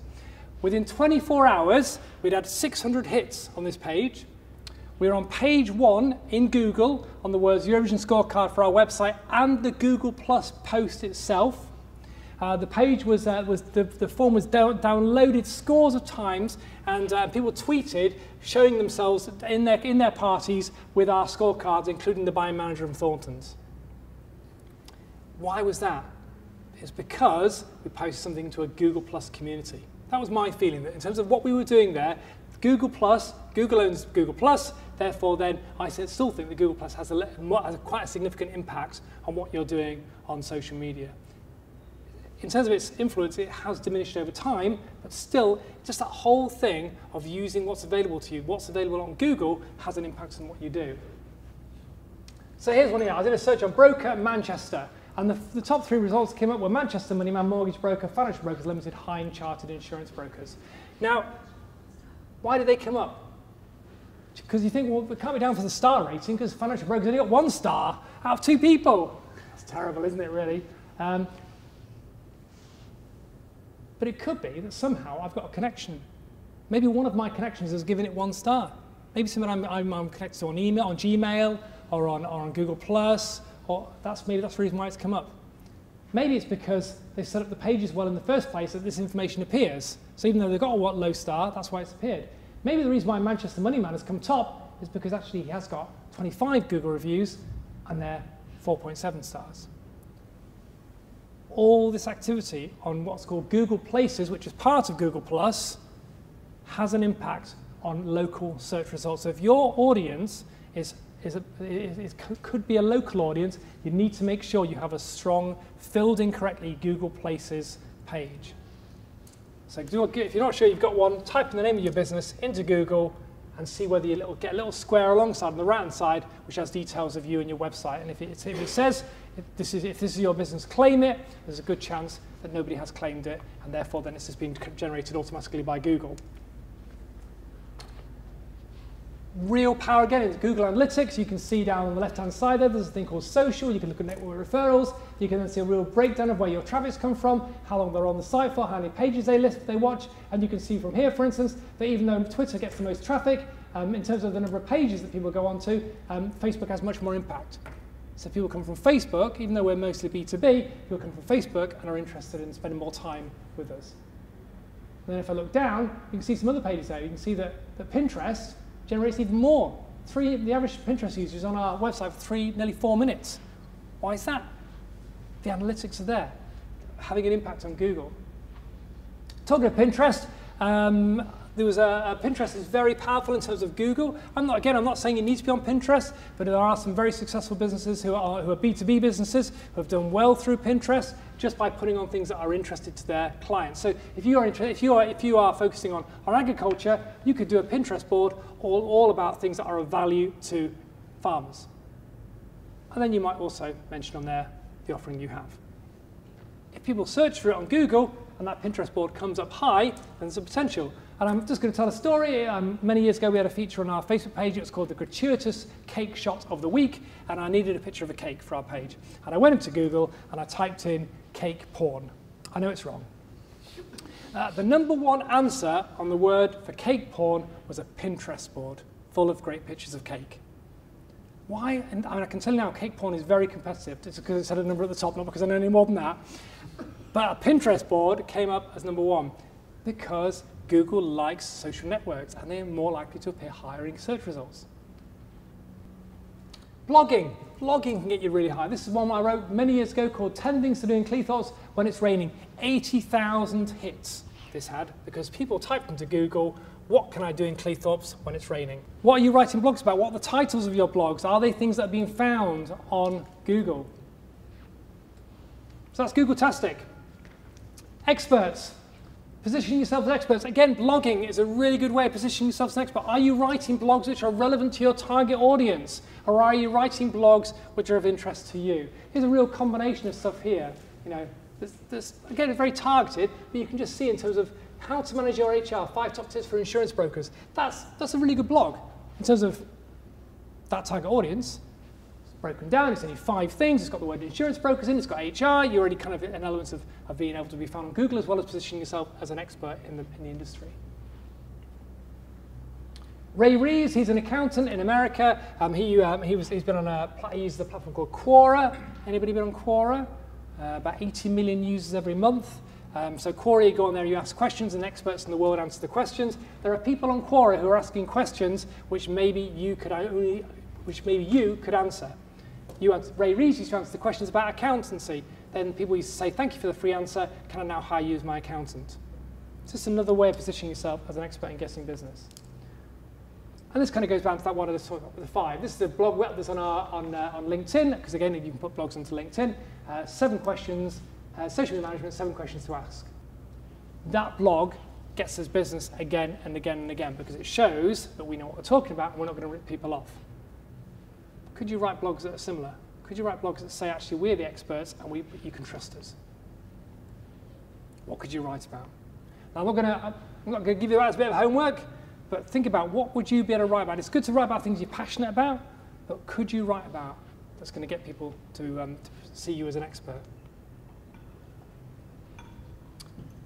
Within 24 hours, we'd had 600 hits on this page. We were on page 1 in Google on the words Eurovision scorecard for our website and the Google Plus post itself. The page was the form was downloaded scores of times, and people tweeted showing themselves in their parties with our scorecards, including the buying manager from Thorntons. Why was that? It's because we posted something to a Google Plus community. That was my feeling, that in terms of what we were doing there, Google Plus, Google owns Google Plus, therefore then I still think that Google Plus has quite a significant impact on what you're doing on social media. In terms of its influence, it has diminished over time, but still, just that whole thing of using what's available to you, what's available on Google, has an impact on what you do. So here's one here. I did a search on broker Manchester, and the top 3 results came up were Manchester Moneyman, Mortgage Broker, Financial Brokers Limited, Hine Chartered Insurance Brokers. Now, why did they come up? Because you think, well, it can't be down for the star rating, because Financial Brokers only got 1 star out of 2 people. That's terrible, isn't it, really? But it could be that somehow I've got a connection. Maybe one of my connections has given it 1 star. Maybe someone I'm connected to on email, on Gmail, or on Google Plus, or maybe that's the reason why it's come up. Maybe it's because they set up the pages well in the first place that this information appears. So even though they've got a low star, that's why it's appeared. Maybe the reason why Manchester Moneyman has come top is because actually he has got 25 Google reviews and they're 4.7 stars. All this activity on what's called Google Places, which is part of Google Plus, has an impact on local search results. So if your audience could be a local audience, you need to make sure you have a strong, filled in correctly Google Places page. So if you're not sure you've got one, type in the name of your business into Google and see whether you get a little square alongside on the right-hand side, which has details of you and your website. And if it says, if this is your business, claim it, there's a good chance that nobody has claimed it, and therefore then it's just being generated automatically by Google. Real power again is Google Analytics. You can see down on the left-hand side there's a thing called social. You can look at network referrals. You can then see a real breakdown of where your traffic's come from, how long they're on the site for, how many pages they watch, and you can see from here, for instance, that even though Twitter gets the most traffic, in terms of the number of pages that people go onto, Facebook has much more impact. So people come from Facebook, even though we're mostly B2B, people come from Facebook and are interested in spending more time with us. And then if I look down, you can see some other pages there. You can see that Pinterest generates even more. The average Pinterest user is on our website for nearly 4 minutes. Why is that? The analytics are there, having an impact on Google. Talking of Pinterest, Pinterest is very powerful in terms of Google. I'm not saying you need to be on Pinterest, but there are some very successful businesses who are B2B businesses who have done well through Pinterest just by putting on things that are interested to their clients. So if you are focusing on agriculture, you could do a Pinterest board all about things that are of value to farmers. And then you might also mention on there the offering you have. If people search for it on Google and that Pinterest board comes up high, then there's a potential. And I'm just going to tell a story. Many years ago, we had a feature on our Facebook page. It was called the Gratuitous Cake Shot of the Week, and I needed a picture of a cake for our page. And I went into Google and I typed in cake porn. I know it's wrong. The #1 answer on the word for cake porn was a Pinterest board full of great pictures of cake. Why? And I can tell you now, cake porn is very competitive. It's because it had a number at the top, not because I know any more than that. But a Pinterest board came up as #1 because Google likes social networks and they're more likely to appear higher in search results. Blogging. Blogging can get you really high. This is one I wrote many years ago called 10 Things to Do in Cleethorpes When It's Raining. 80,000 hits this had because people typed into Google, what can I do in Cleethorpes when it's raining? What are you writing blogs about? What are the titles of your blogs? Are they things that are being found on Google? So that's Google-tastic. Experts. Positioning yourself as experts. Again, blogging is a really good way of positioning yourself as an expert. Are you writing blogs which are relevant to your target audience? Or are you writing blogs which are of interest to you? Here's a real combination of stuff here. Again, it's very targeted, but you can just see in terms of how to manage your HR, 5 top tips for insurance brokers. That's a really good blog in terms of that target audience. broken down. It's only 5 things. It's got the word insurance brokers in. It's got HR. You're already kind of an element of being able to be found on Google, as well as positioning yourself as an expert in the industry. Ray Reeves, he's an accountant in America. He's been on he uses a platform called Quora. Anybody been on Quora? About 80 million users every month. So Quora, you go on there, you ask questions, and experts in the world answer the questions. There are people on Quora who are asking questions which maybe you could answer. Ray Reeves used to answer the questions about accountancy. Then people used to say, thank you for the free answer. Can I now hire you as my accountant? It's just another way of positioning yourself as an expert in guessing business. And this kind of goes back to that one of the 5. This is a blog that's on LinkedIn, because again, you can put blogs onto LinkedIn. 7 questions, social media management, 7 questions to ask. That blog gets us business again and again and again, because it shows that we know what we're talking about and we're not going to rip people off. Could you write blogs that are similar? Could you write blogs that say, actually, we're the experts and you can trust us? What could you write about? Now, I'm not going to give you that as a bit of homework, but think about what would you be able to write about. It's good to write about things you're passionate about, but could you write about that's going to get people to see you as an expert?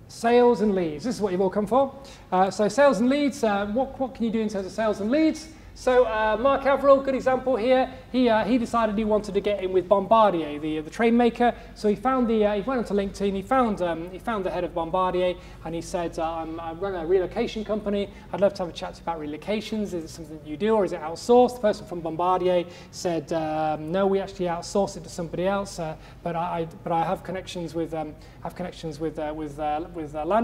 Sales and leads. This is what you've all come for. So sales and leads, what can you do in terms of sales and leads? So Mark Averill, good example here. He decided he wanted to get in with Bombardier, the train maker. So he found he went onto LinkedIn. He found the head of Bombardier, and he said, "I run a relocation company. I'd love to have a chat to you about relocations. Is it something that you do, or is it outsourced?" The person from Bombardier said, "No, we actually outsource it to somebody else. But I have connections with Land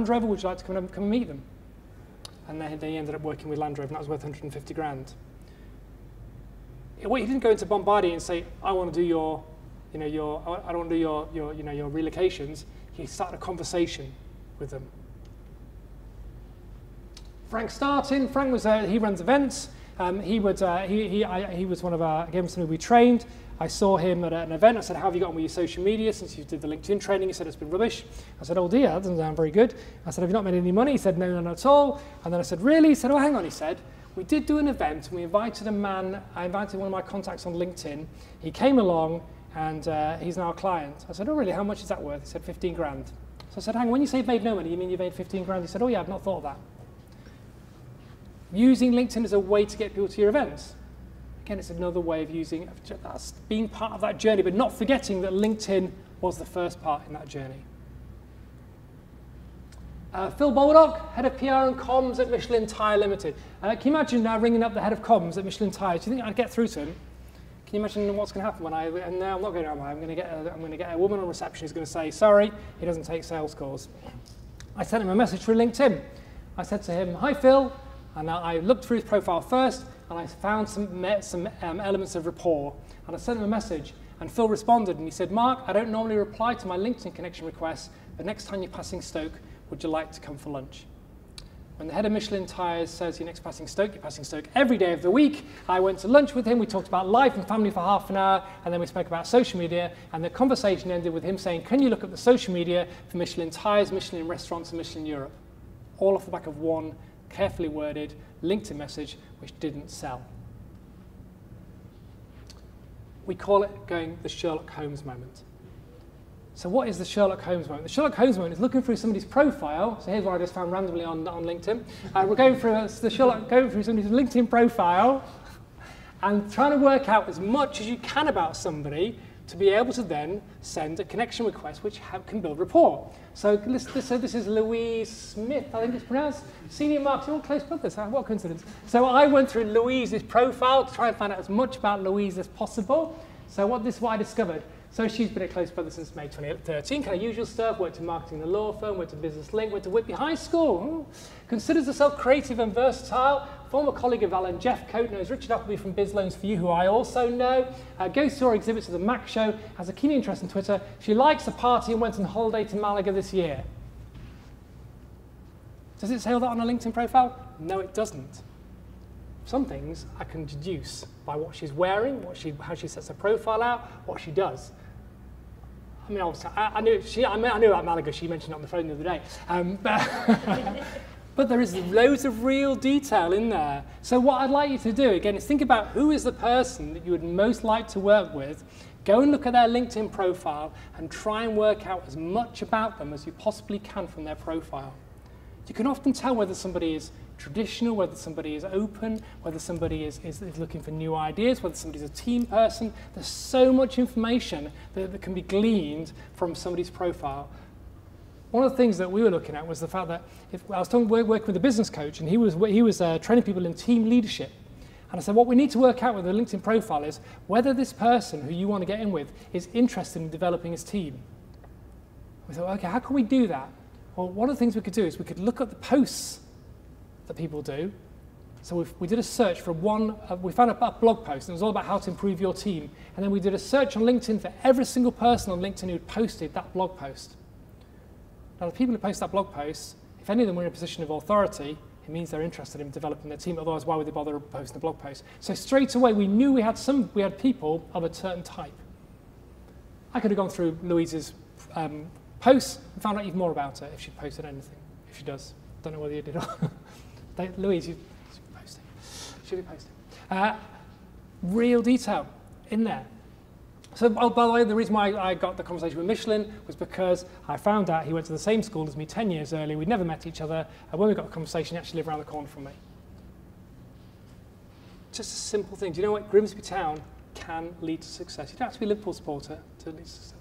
Rover. Would you like to come and meet them?" And they ended up working with Land Rover, and that was worth 150 grand. He didn't go into Bombardier and say, "I want to do I don't want to do your relocations." He started a conversation with them. Frank Startin. Frank he runs events. He was one of our, again, somebody we trained. I saw him at an event. I said, "How have you got on with your social media since you did the LinkedIn training?" He said, "It's been rubbish." I said, "Oh dear, that doesn't sound very good." I said, "Have you not made any money?" He said, "No, none at all." And then I said, "Really?" He said, "Oh, hang on." He said, "We did do an event, and we invited a man. I invited one of my contacts on LinkedIn. He came along, and he's now a client." I said, "Oh, really? How much is that worth?" He said, 15 grand. So I said, "Hang on, when you say you've made no money, you mean you made 15 grand?" He said, "Oh yeah, I've not thought of that." Using LinkedIn as a way to get people to your events. Again, it's another way of being part of that journey, but not forgetting that LinkedIn was the first part in that journey. Phil Baldock, head of PR and comms at Michelin Tyre Limited. Can you imagine ringing up the head of comms at Michelin Tyre? Do you think I'd get through to him? Can you imagine what's going to happen when I'm not going to. I'm going to get a woman on reception who's going to say, "Sorry, he doesn't take sales calls." I sent him a message through LinkedIn. I said to him, "Hi Phil," and I looked through his profile first, and I found some elements of rapport. And I sent him a message, and Phil responded, and he said, "Mark, I don't normally reply to my LinkedIn connection requests, but next time you're passing Stoke, would you like to come for lunch?" When the head of Michelin Tyres says you're next passing Stoke, you're passing Stoke every day of the week. I went to lunch with him. We talked about life and family for half an hour, and then we spoke about social media. And the conversation ended with him saying, "Can you look up the social media for Michelin Tyres, Michelin Restaurants, and Michelin Europe?" All off the back of one carefully worded LinkedIn message which didn't sell. We call it going the Sherlock Holmes moment. So what is the Sherlock Holmes moment? The Sherlock Holmes moment is looking through somebody's profile. So here's what I just found randomly on LinkedIn. We're going through somebody's LinkedIn profile and trying to work out as much as you can about somebody to be able to then send a connection request which can build rapport. So this is Louise Smith, I think it's pronounced, senior marketing, all close brothers. What a coincidence. So I went through Louise's profile to try and find out as much about Louise as possible. So this is what I discovered. So she's been at Close Brothers since May 2013, kind of usual stuff, worked in marketing in the law firm, went to Business Link, went to Whitby High School, considers herself creative and versatile, former colleague of Alan Jeffcoat, knows Richard Appleby from Biz Loans for You, who I also know, goes to our exhibits at the Mac Show, has a keen interest in Twitter, she likes a party and went on holiday to Malaga this year. Does it say all that on a LinkedIn profile? No, it doesn't. Some things I can deduce by what she's wearing, how she sets her profile out, what she does. I mean, I knew about Malaga. She mentioned it on the phone the other day. But there is loads of real detail in there. So what I'd like you to do, again, is think about who is the person that you would most like to work with. Go and look at their LinkedIn profile and try and work out as much about them as you possibly can from their profile. You can often tell whether somebody is traditional, whether somebody is open, whether somebody is looking for new ideas, whether somebody's a team person. There's so much information that can be gleaned from somebody's profile. One of the things that we were looking at was the fact that if I was working with a business coach, and he was training people in team leadership. And I said, what we need to work out with the LinkedIn profile is whether this person who you want to get in with is interested in developing his team. We thought, okay, how can we do that? Well, one of the things we could do is we could look at the posts that people do. So we did a search for we found a blog post, and it was all about how to improve your team. And then we did a search on LinkedIn for every single person on LinkedIn who had posted that blog post. Now, the people who post that blog post, if any of them were in a position of authority, it means they're interested in developing their team. Otherwise, why would they bother posting a blog post? So straight away, we knew we had people of a certain type. I could have gone through Louise's posts and found out even more about her if she posted anything. If she does, don't know whether you did or not. Louise, you should be posting. Should be posting. Real detail in there. So, by the way, the reason why I got the conversation with Michelin was because I found out he went to the same school as me 10 years earlier. We'd never met each other. And when we got the conversation, he actually lived around the corner from me. Just a simple thing. Do you know what? Grimsby Town can lead to success. You don't have to be a Liverpool supporter to lead to success.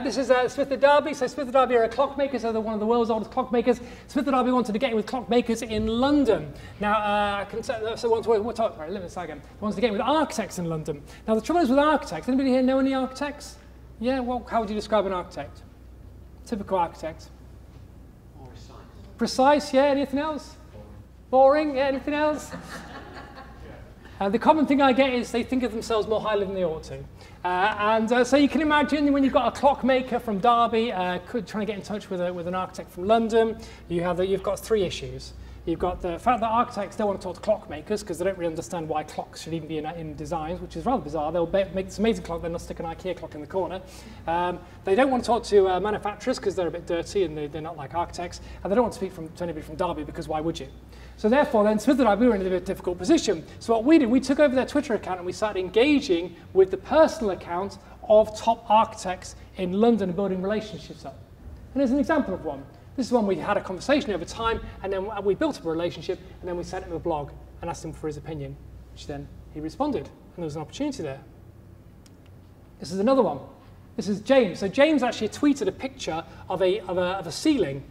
This is Smith & Derby. So Smith & Derby are a clockmakers. They're one of the world's oldest clockmakers. Smith & Derby wanted to get in with clockmakers in London. Now, let me start again. They wanted to get in with architects in London. Now, the trouble is with architects. Anybody here know any architects? Yeah. Well, how would you describe an architect? Typical architect. More precise. Precise. Yeah. Anything else? Boring. Yeah. Anything else? The common thing I get is they think of themselves more highly than they ought to. So you can imagine when you've got a clockmaker from Derby trying to get in touch with an architect from London, you've got three issues. You've got the fact that architects don't want to talk to clockmakers because they don't really understand why clocks should even be in designs, which is rather bizarre. They'll make this amazing clock, then they'll stick an IKEA clock in the corner. They don't want to talk to manufacturers because they're a bit dirty and they're not like architects. And they don't want to speak to anybody from Derby because why would you? So therefore, then Smith & Derby, we were in a bit difficult position. So what we did, we took over their Twitter account and we started engaging with the personal accounts of top architects in London and building relationships up. And there's an example of one. This is one we had a conversation over time, and then we built up a relationship, and then we sent him a blog and asked him for his opinion, which then he responded, and there was an opportunity there. This is another one. This is James. So James actually tweeted a picture of a ceiling.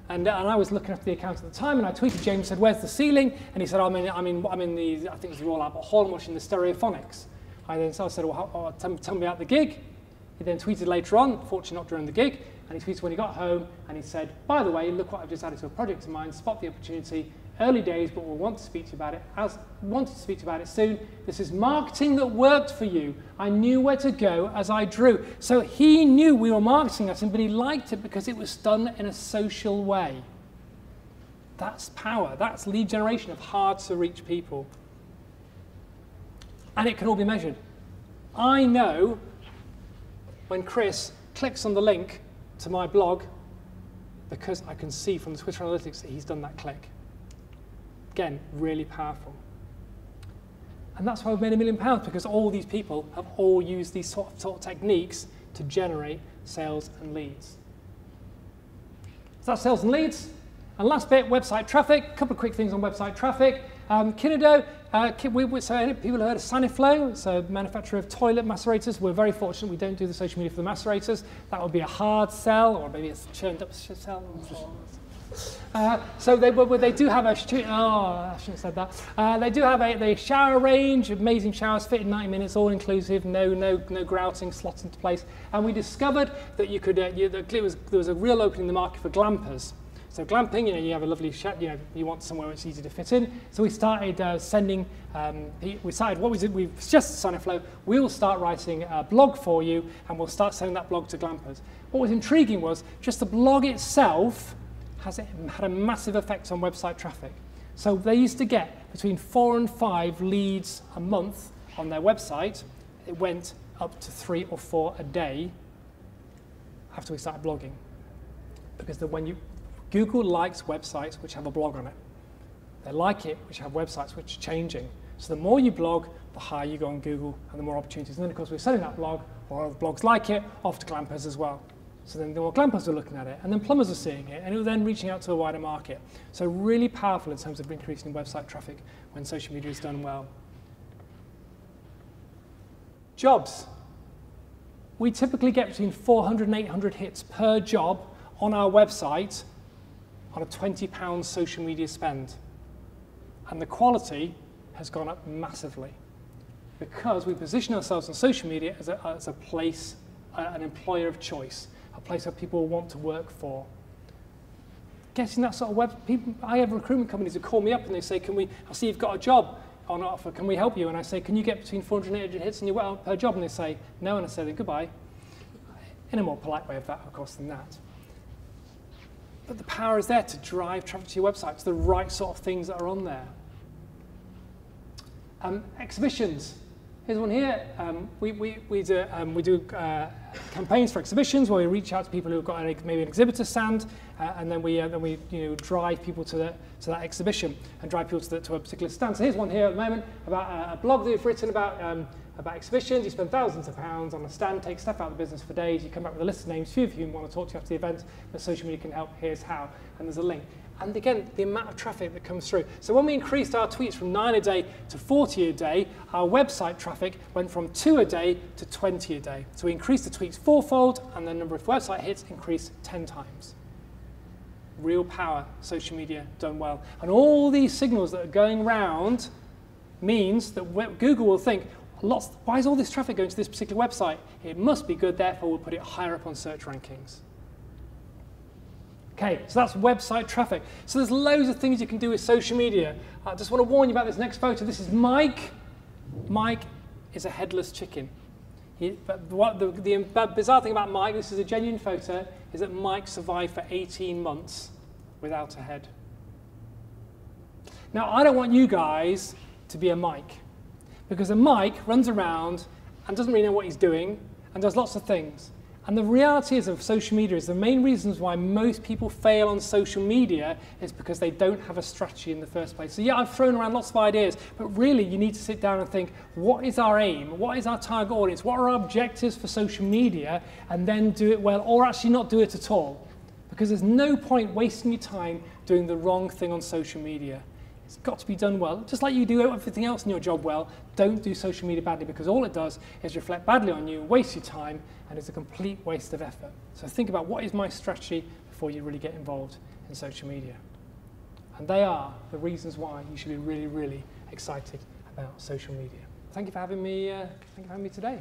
And I was looking after the account at the time, and I tweeted James and said, "Where's the ceiling?" And he said, "I'm in the I think it was the Royal Albert Hall, I'm watching the Stereophonics." I said, "Well, tell me about the gig." He then tweeted later on, fortunately not during the gig, and he tweeted when he got home, and he said, "By the way, look what I've just added to a project of mine. Spot the opportunity. Early days, but we'll want to speak to you about it. Soon. This is marketing that worked for you. I knew where to go as I drew." So he knew we were marketing at him, but he liked it because it was done in a social way. That's power. That's lead generation of hard-to-reach people. And it can all be measured. I know when Chris clicks on the link to my blog because I can see from the Twitter analytics that he's done that click. Again, really powerful. And that's why we've made £1 million, because all these people have all used these sort of techniques to generate sales and leads. So that's sales and leads. And last bit, website traffic. A couple of quick things on website traffic. Kinedo, so people have heard of Saniflo, it's a manufacturer of toilet macerators. We're very fortunate we don't do the social media for the macerators. That would be a hard sell, or maybe a churned up sell. So they do have a, I shouldn't have said that. They do have a shower range, amazing showers, fit in 90 minutes, all inclusive, no grouting, slots into place. And we discovered that you could, there was a real opening in the market for glampers. So glamping, you have a lovely shed, you want somewhere it's easy to fit in. So we started we've suggested Saniflo, we'll start writing a blog for you, and we'll start sending that blog to glampers. What was intriguing was just the blog itself had a massive effect on website traffic. So they used to get between 4 and 5 leads a month on their website. It went up to 3 or 4 a day after we started blogging. Because when Google likes websites which have a blog on it. They like it which have websites which are changing. So the more you blog, the higher you go on Google and the more opportunities. And then, of course, we're selling that blog, or other blogs like it, off to glampers as well. So then the more glampers are looking at it, and then plumbers are seeing it, and it will then reaching out to a wider market. So really powerful in terms of increasing website traffic when social media is done well. Jobs. We typically get between 400 and 800 hits per job on our website on a £20 social media spend. And the quality has gone up massively because we position ourselves on social media as a place, an employer of choice, a place where people want to work for. Getting that sort of web, people, I have recruitment companies who call me up and they say, I see you've got a job on offer, can we help you? And I say, can you get between 400 and 800 hits on your per job? And they say, no, and I say, then goodbye. In a more polite way of that, of course, than that. But the power is there to drive traffic to your website. It's the right sort of things that are on there. Exhibitions. Here's one here. We do campaigns for exhibitions where we reach out to people who've got maybe an exhibitor stand, and then we drive people to that exhibition and drive people to a particular stand. So here's one here at the moment about a blog that we've written about exhibitions. You spend thousands of pounds on a stand, take stuff out of the business for days. You come back with a list of names, few of whom want to talk to you after the event, but social media can help. Here's how, and there's a link. And again, the amount of traffic that comes through. So when we increased our tweets from 9 a day to 40 a day, our website traffic went from 2 a day to 20 a day. So we increased the tweets fourfold, and the number of website hits increased 10 times. Real power, social media done well. And all these signals that are going around means that Google will think, why is all this traffic going to this particular website? It must be good, therefore we'll put it higher up on search rankings. Okay, so that's website traffic. So there's loads of things you can do with social media. I just want to warn you about this next photo. This is Mike. Mike is a headless chicken. But the bizarre thing about Mike, this is a genuine photo, is that Mike survived for 18 months without a head. Now, I don't want you guys to be a Mike, because a Mike runs around and doesn't really know what he's doing and does lots of things. And the reality is of social media is the main reasons why most people fail on social media is because they don't have a strategy in the first place. So yeah, I've thrown around lots of ideas, but really you need to sit down and think, what is our aim? What is our target audience? What are our objectives for social media? And then do it well, or actually not do it at all. Because there's no point wasting your time doing the wrong thing on social media. It's got to be done well. Just like you do everything else in your job well, don't do social media badly, because all it does is reflect badly on you, waste your time, and it's a complete waste of effort. So think about, what is my strategy before you really get involved in social media? And they are the reasons why you should be really, really excited about social media. Thank you for having me today.